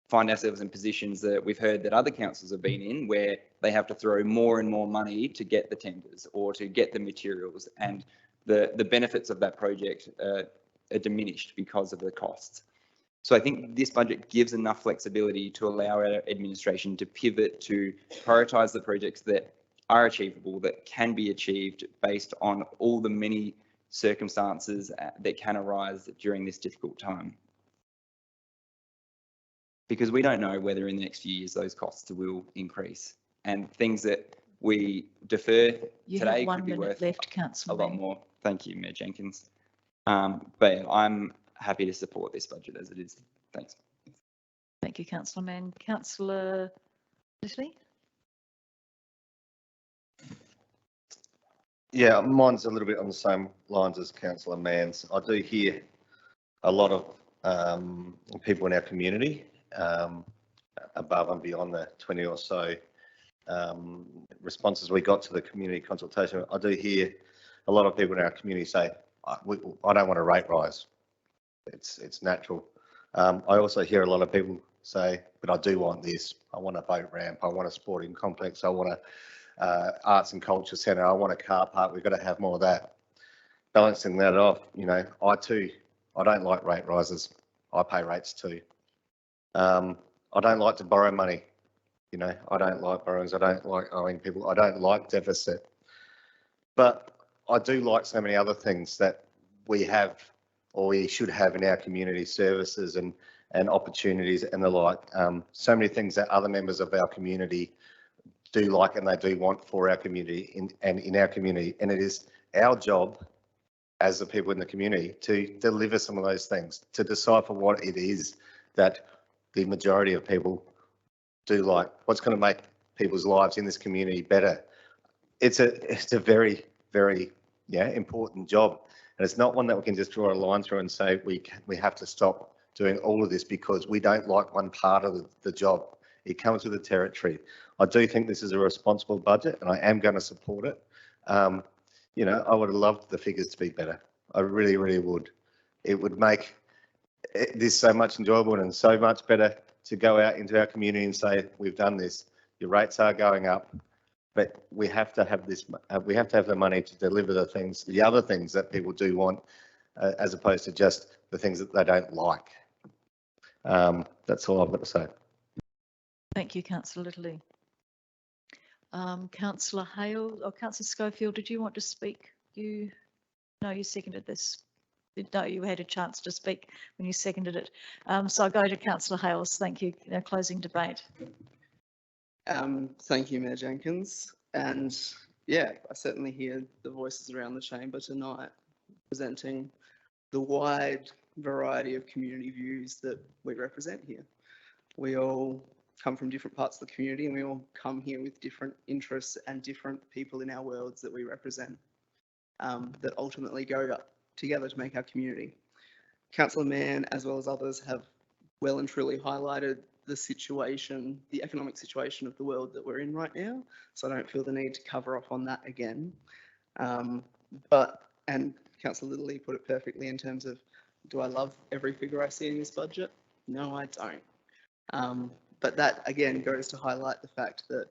find ourselves in positions that we've heard that other councils have been in, where they have to throw more and more money to get the tenders or to get the materials, and the benefits of that project are diminished because of the costs. So I think this budget gives enough flexibility to allow our administration to pivot to prioritise the projects that are achievable, that can be achieved based on all the many circumstances that can arise during this difficult time. Because we don't know whether in the next few years those costs will increase, and things that we defer You today have 1 could be minute worth left, a Councillor. lot more. Thank you, Mayor Jenkins. But I'm happy to support this budget as it is. Thanks. Thank you, Councillor Mann. Councillor Littley? Yeah, mine's a little bit on the same lines as Councillor Mann's. I do hear a lot of people in our community above and beyond the 20 or so responses we got to the community consultation. I do hear a lot of people in our community say, I don't want a rate rise. It's natural. I also hear a lot of people say, but I do want this. I want a boat ramp. I want a sporting complex. I want a arts and culture centre. I want a car park. We've got to have more of that. Balancing that off, you know, I don't like rate rises. I pay rates too. I don't like to borrow money. You know, I don't like borrowings. I don't like owing people. I don't like deficit. But I do like so many other things that we have, or we should have in our community, services and opportunities and the like. So many things that other members of our community do like and they do want for our community in our community. And it is our job as the people in the community to deliver some of those things, to decipher what it is that the majority of people do like, what's going to make people's lives in this community better. It's a very, very important job. And it's not one that we can just draw a line through and say we have to stop doing all of this because we don't like one part of the job. It comes with the territory. I do think this is a responsible budget and I am going to support it. You know, I would have loved the figures to be better. I really, really would. It would make this so much enjoyable and so much better to go out into our community and say, we've done this. Your rates are going up, but we have to have this. We have to have the money to deliver the things, the other things that people do want, as opposed to just the things that they don't like. That's all I've got to say. Thank you, Councillor Littley. Councillor Hale or Councillor Schofield, did you want to speak? No, you seconded this. No, you had a chance to speak when you seconded it. So I go to Councillor Hales. Thank you. Now closing debate. Thank you, Mayor Jenkins. And yeah, I certainly hear the voices around the chamber tonight presenting the wide variety of community views that we represent here. We all come from different parts of the community, and we all come here with different interests and different people in our worlds that we represent, that ultimately go together to make our community. Councillor Mann, as well as others, have well and truly highlighted the situation, the economic situation of the world that we're in right now. So I don't feel the need to cover off on that again. And Councillor Little put it perfectly in terms of, do I love every figure I see in this budget? No, I don't. But that again goes to highlight the fact that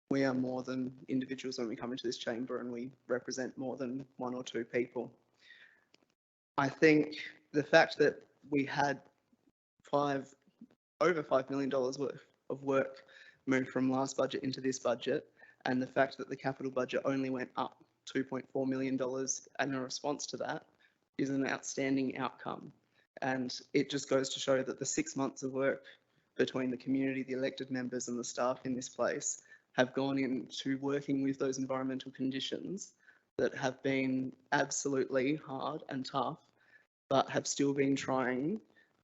we are more than individuals when we come into this chamber, and we represent more than one or two people. I think the fact that we had over $5 million worth of work moved from last budget into this budget, and the fact that the capital budget only went up $2.4 million and in response to that is an outstanding outcome. And it just goes to show that the 6 months of work between the community, the elected members and the staff in this place have gone into working with those environmental conditions that have been absolutely hard and tough, but have still been trying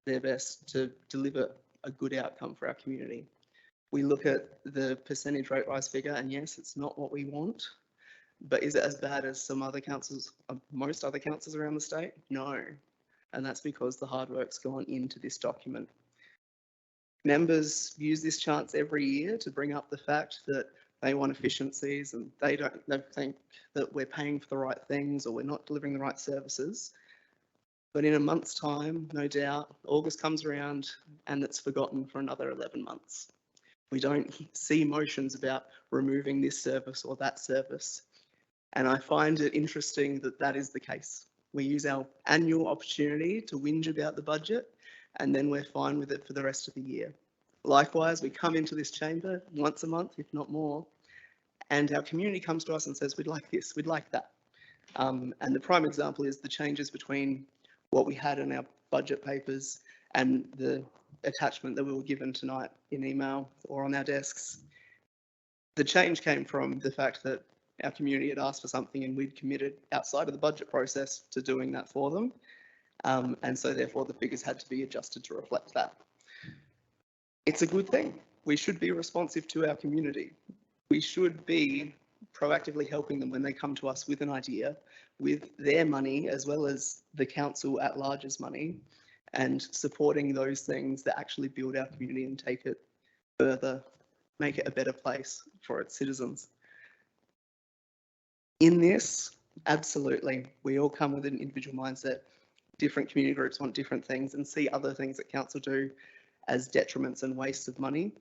their best to deliver a good outcome for our community. We look at the percentage rate rise figure, and yes, it's not what we want, but is it as bad as some other councils, most other councils around the state? No. And that's because the hard work's gone into this document. Members use this chance every year to bring up the fact that they want efficiencies, and they think that we're paying for the right things or we're not delivering the right services. But in a month's time, no doubt, August comes around and it's forgotten for another 11 months. We don't see motions about removing this service or that service. And I find it interesting that that is the case. We use our annual opportunity to whinge about the budget, and then we're fine with it for the rest of the year. Likewise, we come into this chamber once a month, if not more, and our community comes to us and says, we'd like this, we'd like that. And the prime example is the changes between what we had in our budget papers and the attachment that we were given tonight in email or on our desks. The change came from the fact that our community had asked for something and we'd committed outside of the budget process to doing that for them. And so therefore the figures had to be adjusted to reflect that. It's a good thing. We should be responsive to our community. We should be proactively helping them when they come to us with an idea, with their money, as well as the council at large's money, and supporting those things that actually build our community and take it further, make it a better place for its citizens. In this, absolutely, we all come with an individual mindset. Different community groups want different things and see other things that council do as detriments and wastes of money.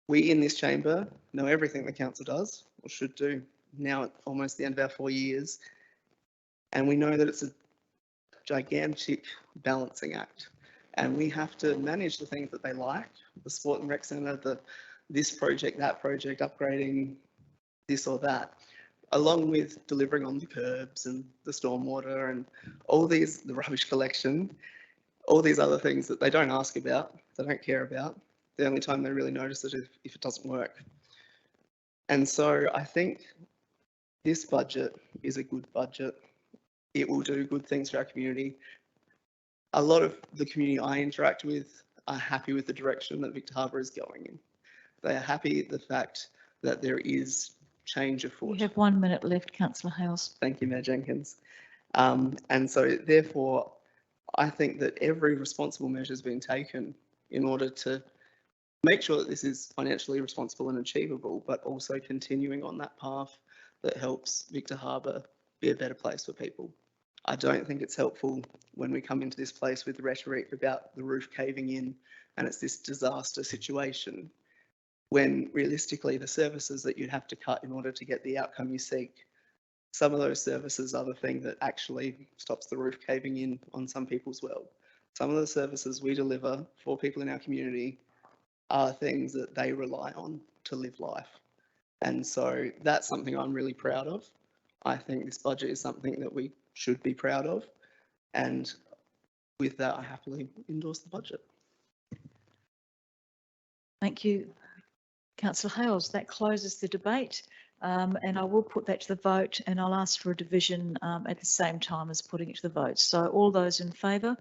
We in this chamber know everything the council does, or should do, now at almost the end of our 4 years. And we know that it's a gigantic balancing act. And we have to manage the things that they like, the sport and rec centre, this project, that project, upgrading this or that, along with delivering on the curbs and the stormwater and all these, the rubbish collection, all these other things that they don't ask about, they don't care about. The only time they really notice it is if it doesn't work. And so I think this budget is a good budget. It will do good things for our community. A lot of the community I interact with are happy with the direction that Victor Harbor is going in. They are happy at the fact that there is change afoot. You have 1 minute left, Councillor Hales. Thank you, Mayor Jenkins. And so therefore, I think that every responsible measure is being taken in order to make sure that this is financially responsible and achievable, but also continuing on that path that helps Victor Harbor be a better place for people. I don't think it's helpful when we come into this place with rhetoric about the roof caving in and it's this disaster situation, when realistically the services that you'd have to cut in order to get the outcome you seek, some of those services are the thing that actually stops the roof caving in on some people's world. Some of the services we deliver for people in our community are things that they rely on to live life. And so that's something I'm really proud of. I think this budget is something that we should be proud of. And with that, I happily endorse the budget. Thank you, Councillor Hales. That closes the debate. And I will put that to the vote, and I'll ask for a division at the same time as putting it to the vote. So all those in favour,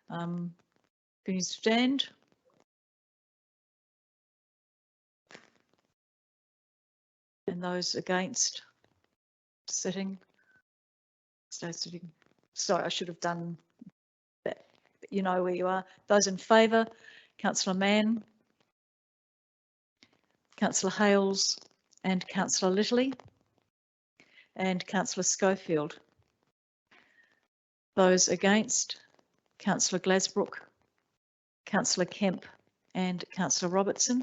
can you stand? And those against? Sitting? Stay sitting. Sorry, I should have done that. But you know where you are. Those in favour, councillor Mann, councillor Hales and councillor Littley and councillor Schofield. Those against, councillor Glasbrook, councillor Kemp and councillor Robertson.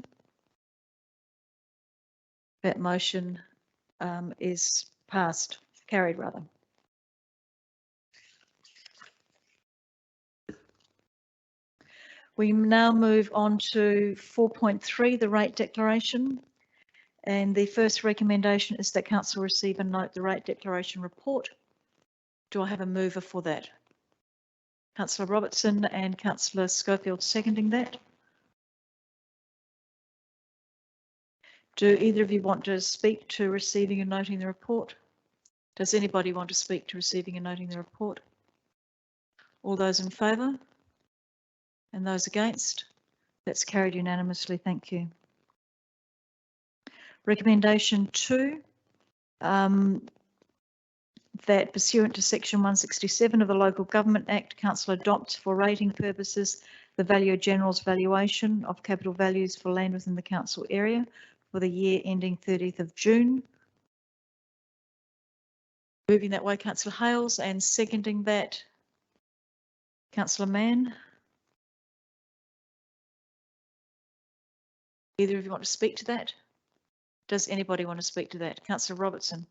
That motion is passed, carried rather. We now move on to 4.3, the rate declaration. And the first recommendation is that council receive and note the rate declaration report. Do I have a mover for that? Councillor Robertson and councillor Schofield seconding that. Do either of you want to speak to receiving and noting the report? Does anybody want to speak to receiving and noting the report? All those in favour? And those against? That's carried unanimously. Thank you. Recommendation 2, that pursuant to section 167 of the Local Government Act, council adopts for rating purposes the Valuer-General's valuation of capital values for land within the council area for the year ending 30th of June. Moving that way, councillor Hales, and seconding that, councillor Mann. Either of you want to speak to that? Does anybody want to speak to that? Councillor Robertson.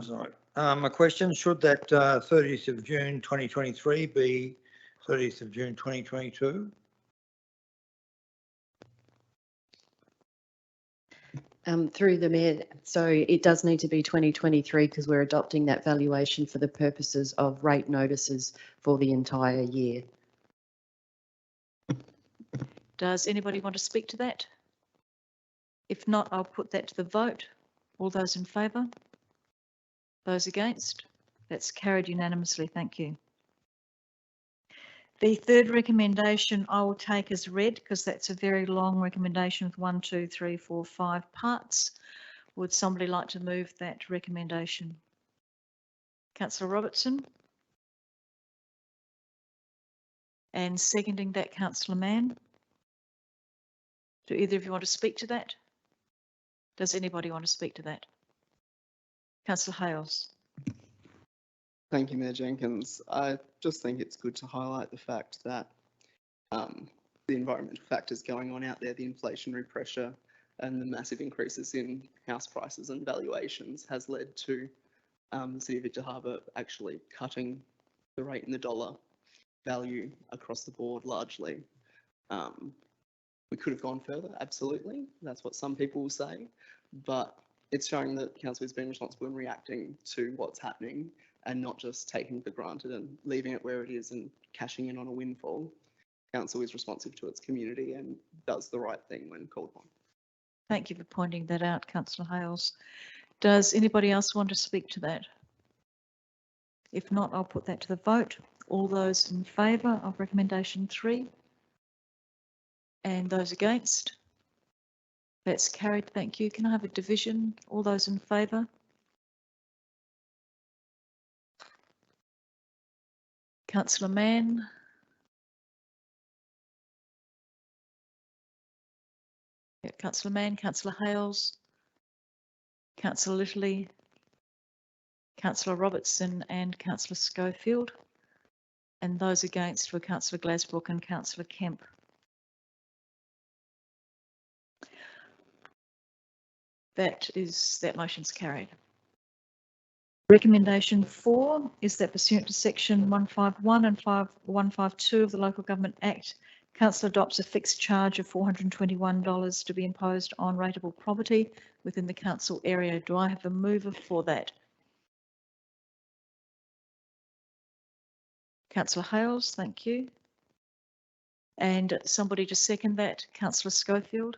Sorry. A question, should that 30th of June 2023 be 30th of June 2022? Through the mayor, so it does need to be 2023 because we're adopting that valuation for the purposes of rate notices for the entire year. Does anybody want to speak to that? If not, I'll put that to the vote. All those in favour? Those against? That's carried unanimously. Thank you. The third recommendation I will take as read because that's a very long recommendation with 1, 2, 3, 4, 5 parts. Would somebody like to move that recommendation? Councillor Robertson. And seconding that, councillor Mann. Do either of you want to speak to that? Does anybody want to speak to that? Councillor Hales. Thank you, Mayor Jenkins. I just think it's good to highlight the fact that the environmental factors going on out there, the inflationary pressure and the massive increases in house prices and valuations has led to the City of Victor Harbor actually cutting the rate in the dollar value across the board largely. We could have gone further, absolutely. That's what some people will say, but it's showing that council has been responsible in reacting to what's happening and not just taking for granted and leaving it where it is and cashing in on a windfall. Council is responsive to its community and does the right thing when called on. Thank you for pointing that out, councillor Hales. Does anybody else want to speak to that? If not, I'll put that to the vote. All those in favour of recommendation 3? And those against? That's carried. Thank you. Can I have a division? All those in favour? Councillor Mann. Yeah, Councillor Mann, Councillor Hales, Councillor Littley, Councillor Robertson and Councillor Schofield. And those against were Councillor Glasbrook and Councillor Kemp. That motion's carried. Recommendation 4 is that pursuant to section 151 and 152 of the Local Government Act, council adopts a fixed charge of $421 to be imposed on rateable property within the council area. Do I have a mover for that? Councillor Hales, thank you. And somebody to second that, Councillor Schofield.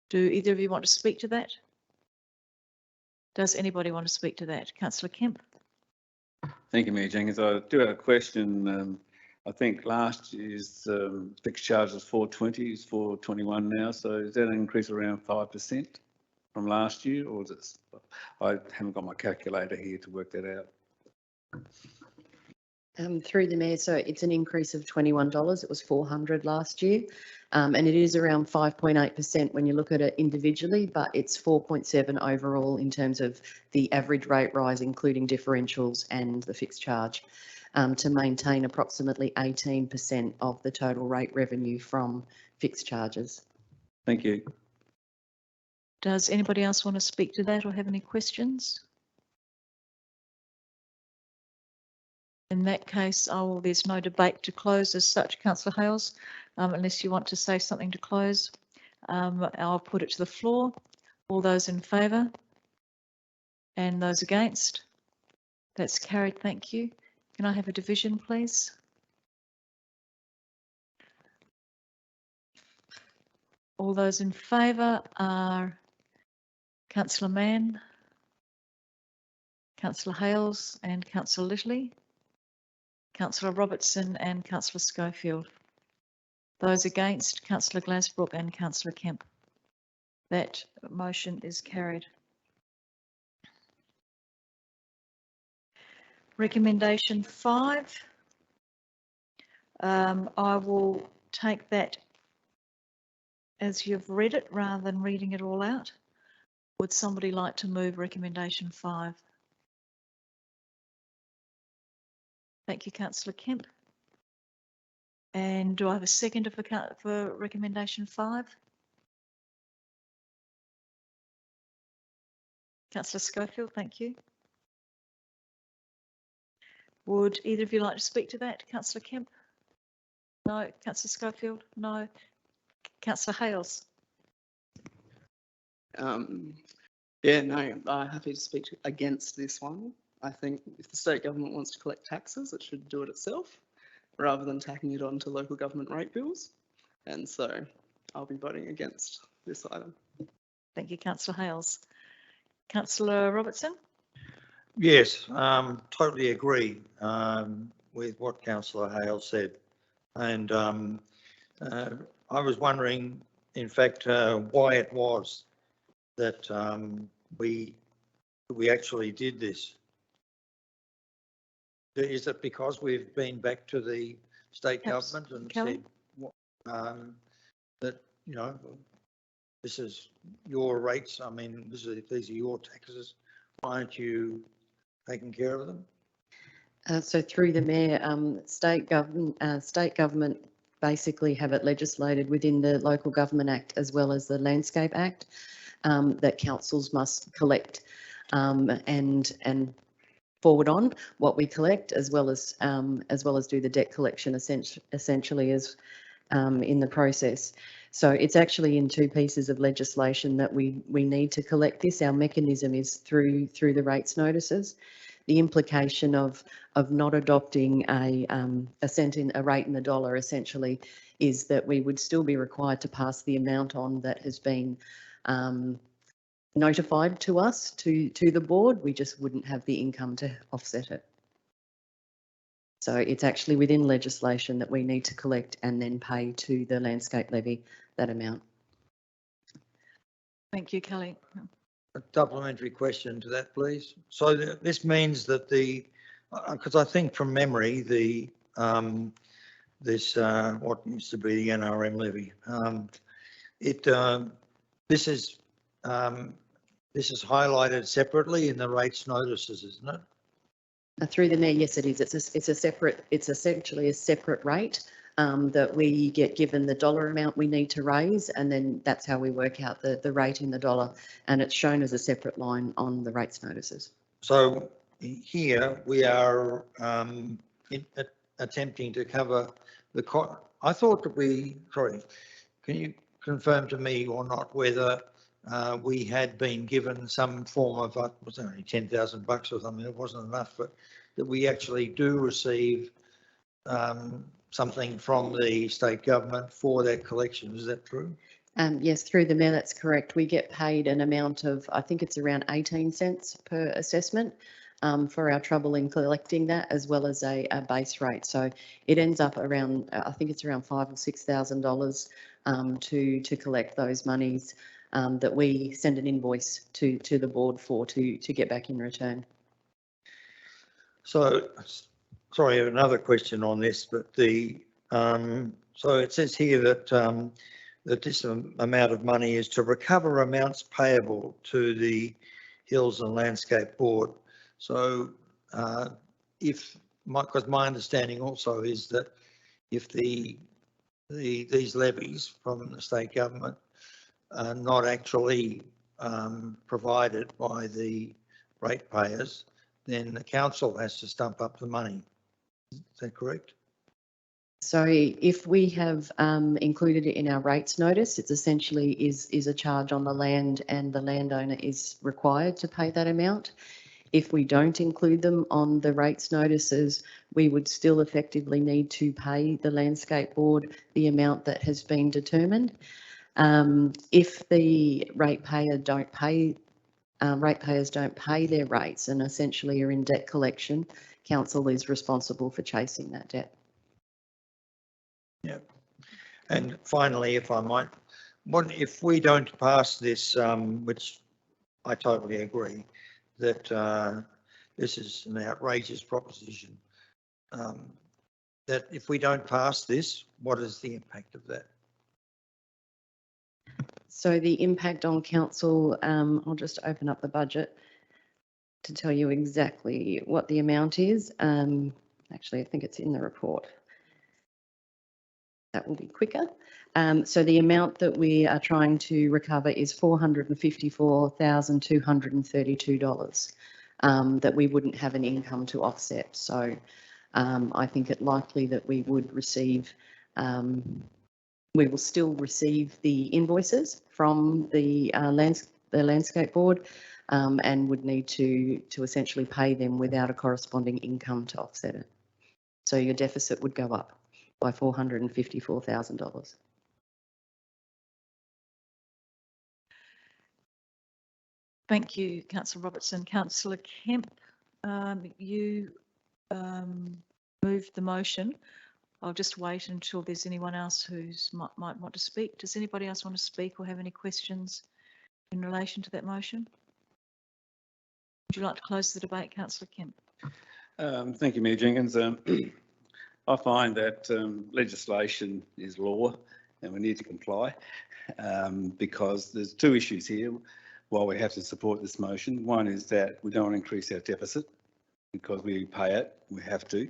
Do either of you want to speak to that? Does anybody want to speak to that? Councillor Kemp. Thank you, Mayor Jenkins. I do have a question. I think last year's fixed charge was 420, it's 421 now, so is that an increase around 5% from last year, or is it, I haven't got my calculator here to work that out. Through the mayor, so it's an increase of $21. It was 400 last year. And it is around 5.8% when you look at it individually, but it's 4.7 overall in terms of the average rate rise, including differentials and the fixed charge, to maintain approximately 18% of the total rate revenue from fixed charges. Thank you. Does anybody else want to speak to that or have any questions? In that case, there's no debate to close as such, Councillor Hales, unless you want to say something to close. I'll put it to the floor. All those in favour? And those against? That's carried, thank you. Can I have a division, please? All those in favour are Councillor Mann, Councillor Hales and Councillor Littley, Councillor Robertson and Councillor Schofield. Those against, Councillor Glasbrook and Councillor Kemp. That motion is carried. Recommendation 5. I will take that as you've read it rather than reading it all out. Would somebody like to move recommendation 5? Thank you, Councillor Kemp. And do I have a second for recommendation 5? Councillor Schofield, thank you. Would either of you like to speak to that? Councillor Kemp? No. Councillor Schofield? No. Councillor Hales? Yeah, no, I'm happy to speak against this one. I think if the state government wants to collect taxes, it should do it itself rather than tacking it on to local government rate bills. And so I'll be voting against this item. Thank you, Councillor Hales. Councillor Robertson? Yes, totally agree with what Councillor Hales said. And I was wondering, in fact, why it was that we actually did this. Is it because we've been back to the state government and Kelly? said that, you know, this is your rates, I mean, these are your taxes, why aren't you taking care of them? So through the mayor, state government basically have it legislated within the Local Government Act as well as the Landscape Act that councils must collect and forward on what we collect as well as do the debt collection essentially as in the process. So it's actually in 2 pieces of legislation that we need to collect this. Our mechanism is through the rates notices. The implication of not adopting a rate in the dollar essentially is that we would still be required to pass the amount on that has been notified to us, to the board. We just wouldn't have the income to offset it. So it's actually within legislation that we need to collect and then pay to the landscape levy that amount. Thank you, Kelly. A supplementary question to that, please. So this means that because I think from memory, what used to be the NRM levy, this is highlighted separately in the rates notices, isn't it? Through the mayor, yes, it is. It's essentially a separate rate that we get given the dollar amount we need to raise, and then that's how we work out the rate in the dollar, and it's shown as a separate line on the rates notices. So here we are attempting to cover the cost. I thought that sorry, can you confirm to me or not whether we had been given some form of, was it only $10,000 or something? It wasn't enough, but that we actually do receive something from the state government for that collection. Is that true? Yes, through the mayor, that's correct. We get paid an amount of, I think it's around 18 cents per assessment for our trouble in collecting that, as well as a base rate. So it ends up around, I think it's around $5,000 or $6,000 to collect those monies that we send an invoice to the board for to get back in return. So, sorry, another question on this, but so it says here that that this amount of money is to recover amounts payable to the Hills and Landscape Board. So because my understanding also is that if these levies from the state government are not actually provided by the ratepayers, then the council has to stump up the money. Is that correct? So if we have included it in our rates notice, it's essentially is a charge on the land, and the landowner is required to pay that amount. If we don't include them on the rates notices, we would still effectively need to pay the Landscape Board the amount that has been determined. If the ratepayers don't pay their rates and essentially are in debt collection, council is responsible for chasing that debt. Yeah. And finally, if I might, if we don't pass this, which I totally agree, that this is an outrageous proposition, that if we don't pass this, what is the impact of that? So the impact on council, I'll just open up the budget to tell you exactly what the amount is. Actually, I think it's in the report. That will be quicker. So the amount that we are trying to recover is $454,232 that we wouldn't have an income to offset. So I think it likely that we would receive, we will still receive the invoices from the Landscape Board and would need to essentially pay them without a corresponding income to offset it. So your deficit would go up by $454,000. Thank you, Councillor Robertson. Councillor Kemp, you moved the motion. I'll just wait until there's anyone else who's might want to speak. Does anybody else want to speak or have any questions in relation to that motion? Would you like to close the debate, Councillor Kemp? Thank you, Mayor Jenkins. I find that legislation is law and we need to comply because there's two issues here while we have to support this motion. One is that we don't want to increase our deficit because we pay it, we have to.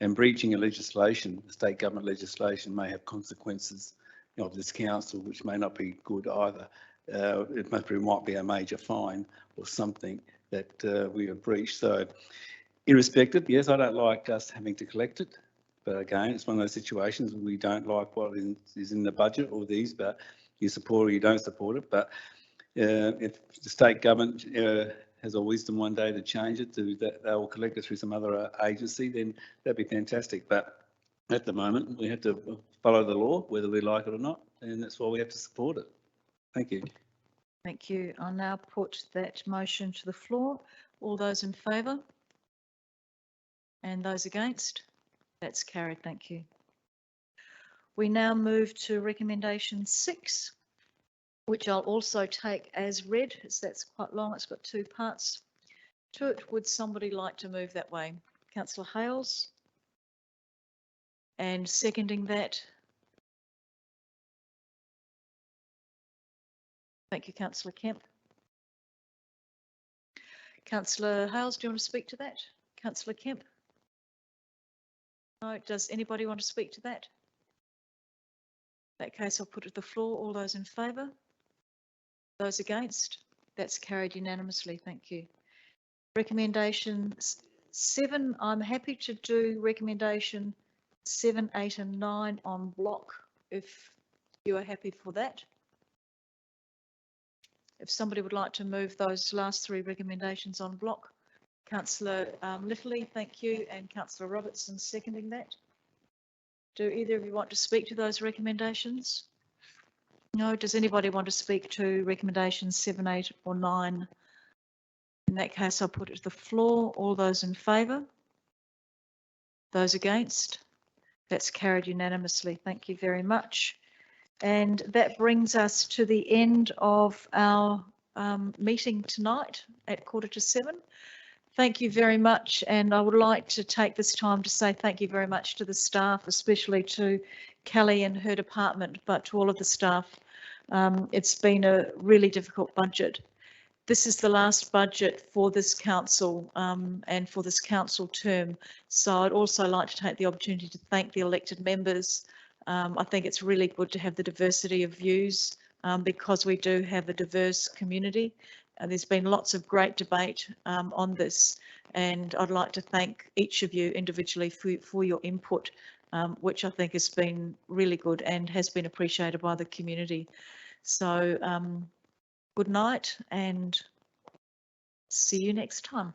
And breaching a legislation, state government legislation, may have consequences of this council, which may not be good either. It might be a major fine or something that we have breached. So irrespective, yes, I don't like us having to collect it. But again, it's one of those situations we don't like what is in the budget or these, but you support or you don't support it. But if the state government has a wisdom one day to change it, that they will collect it through some other agency, then that'd be fantastic. But at the moment, we have to follow the law, whether we like it or not, and that's why we have to support it. Thank you. Thank you. I'll now put that motion to the floor. All those in favour? And those against? That's carried. Thank you. We now move to recommendation 6, which I'll also take as read, as that's quite long. It's got 2 parts to it. Would somebody like to move that way? Councillor Hales. And seconding that. Thank you, Councillor Kemp. Councillor Hales, do you want to speak to that? Councillor Kemp? No, does anybody want to speak to that? In that case, I'll put it to the floor. All those in favour? Those against? That's carried unanimously. Thank you. Recommendation 7, I'm happy to do recommendation 7, 8 and 9 on block if you are happy for that. If somebody would like to move those last 3 recommendations on block. Councillor Littley, thank you, and Councillor Robertson seconding that. Do either of you want to speak to those recommendations? No. Does anybody want to speak to recommendations 7, 8 or 9? In In that case, I'll put it to the floor. All those in favour? Those against? That's carried unanimously. Thank you very much. And that brings us to the end of our meeting tonight at 6:45. Thank you very much. And I would like to take this time to say thank you very much to the staff, especially to Kelly and her department, but to all of the staff. It's been a really difficult budget. This is the last budget for this council and for this council term. So I'd also like to take the opportunity to thank the elected members. I think it's really good to have the diversity of views because we do have a diverse community. There's been lots of great debate on this, and I'd like to thank each of you individually for your input, which I think has been really good and has been appreciated by the community. So good night and see you next time.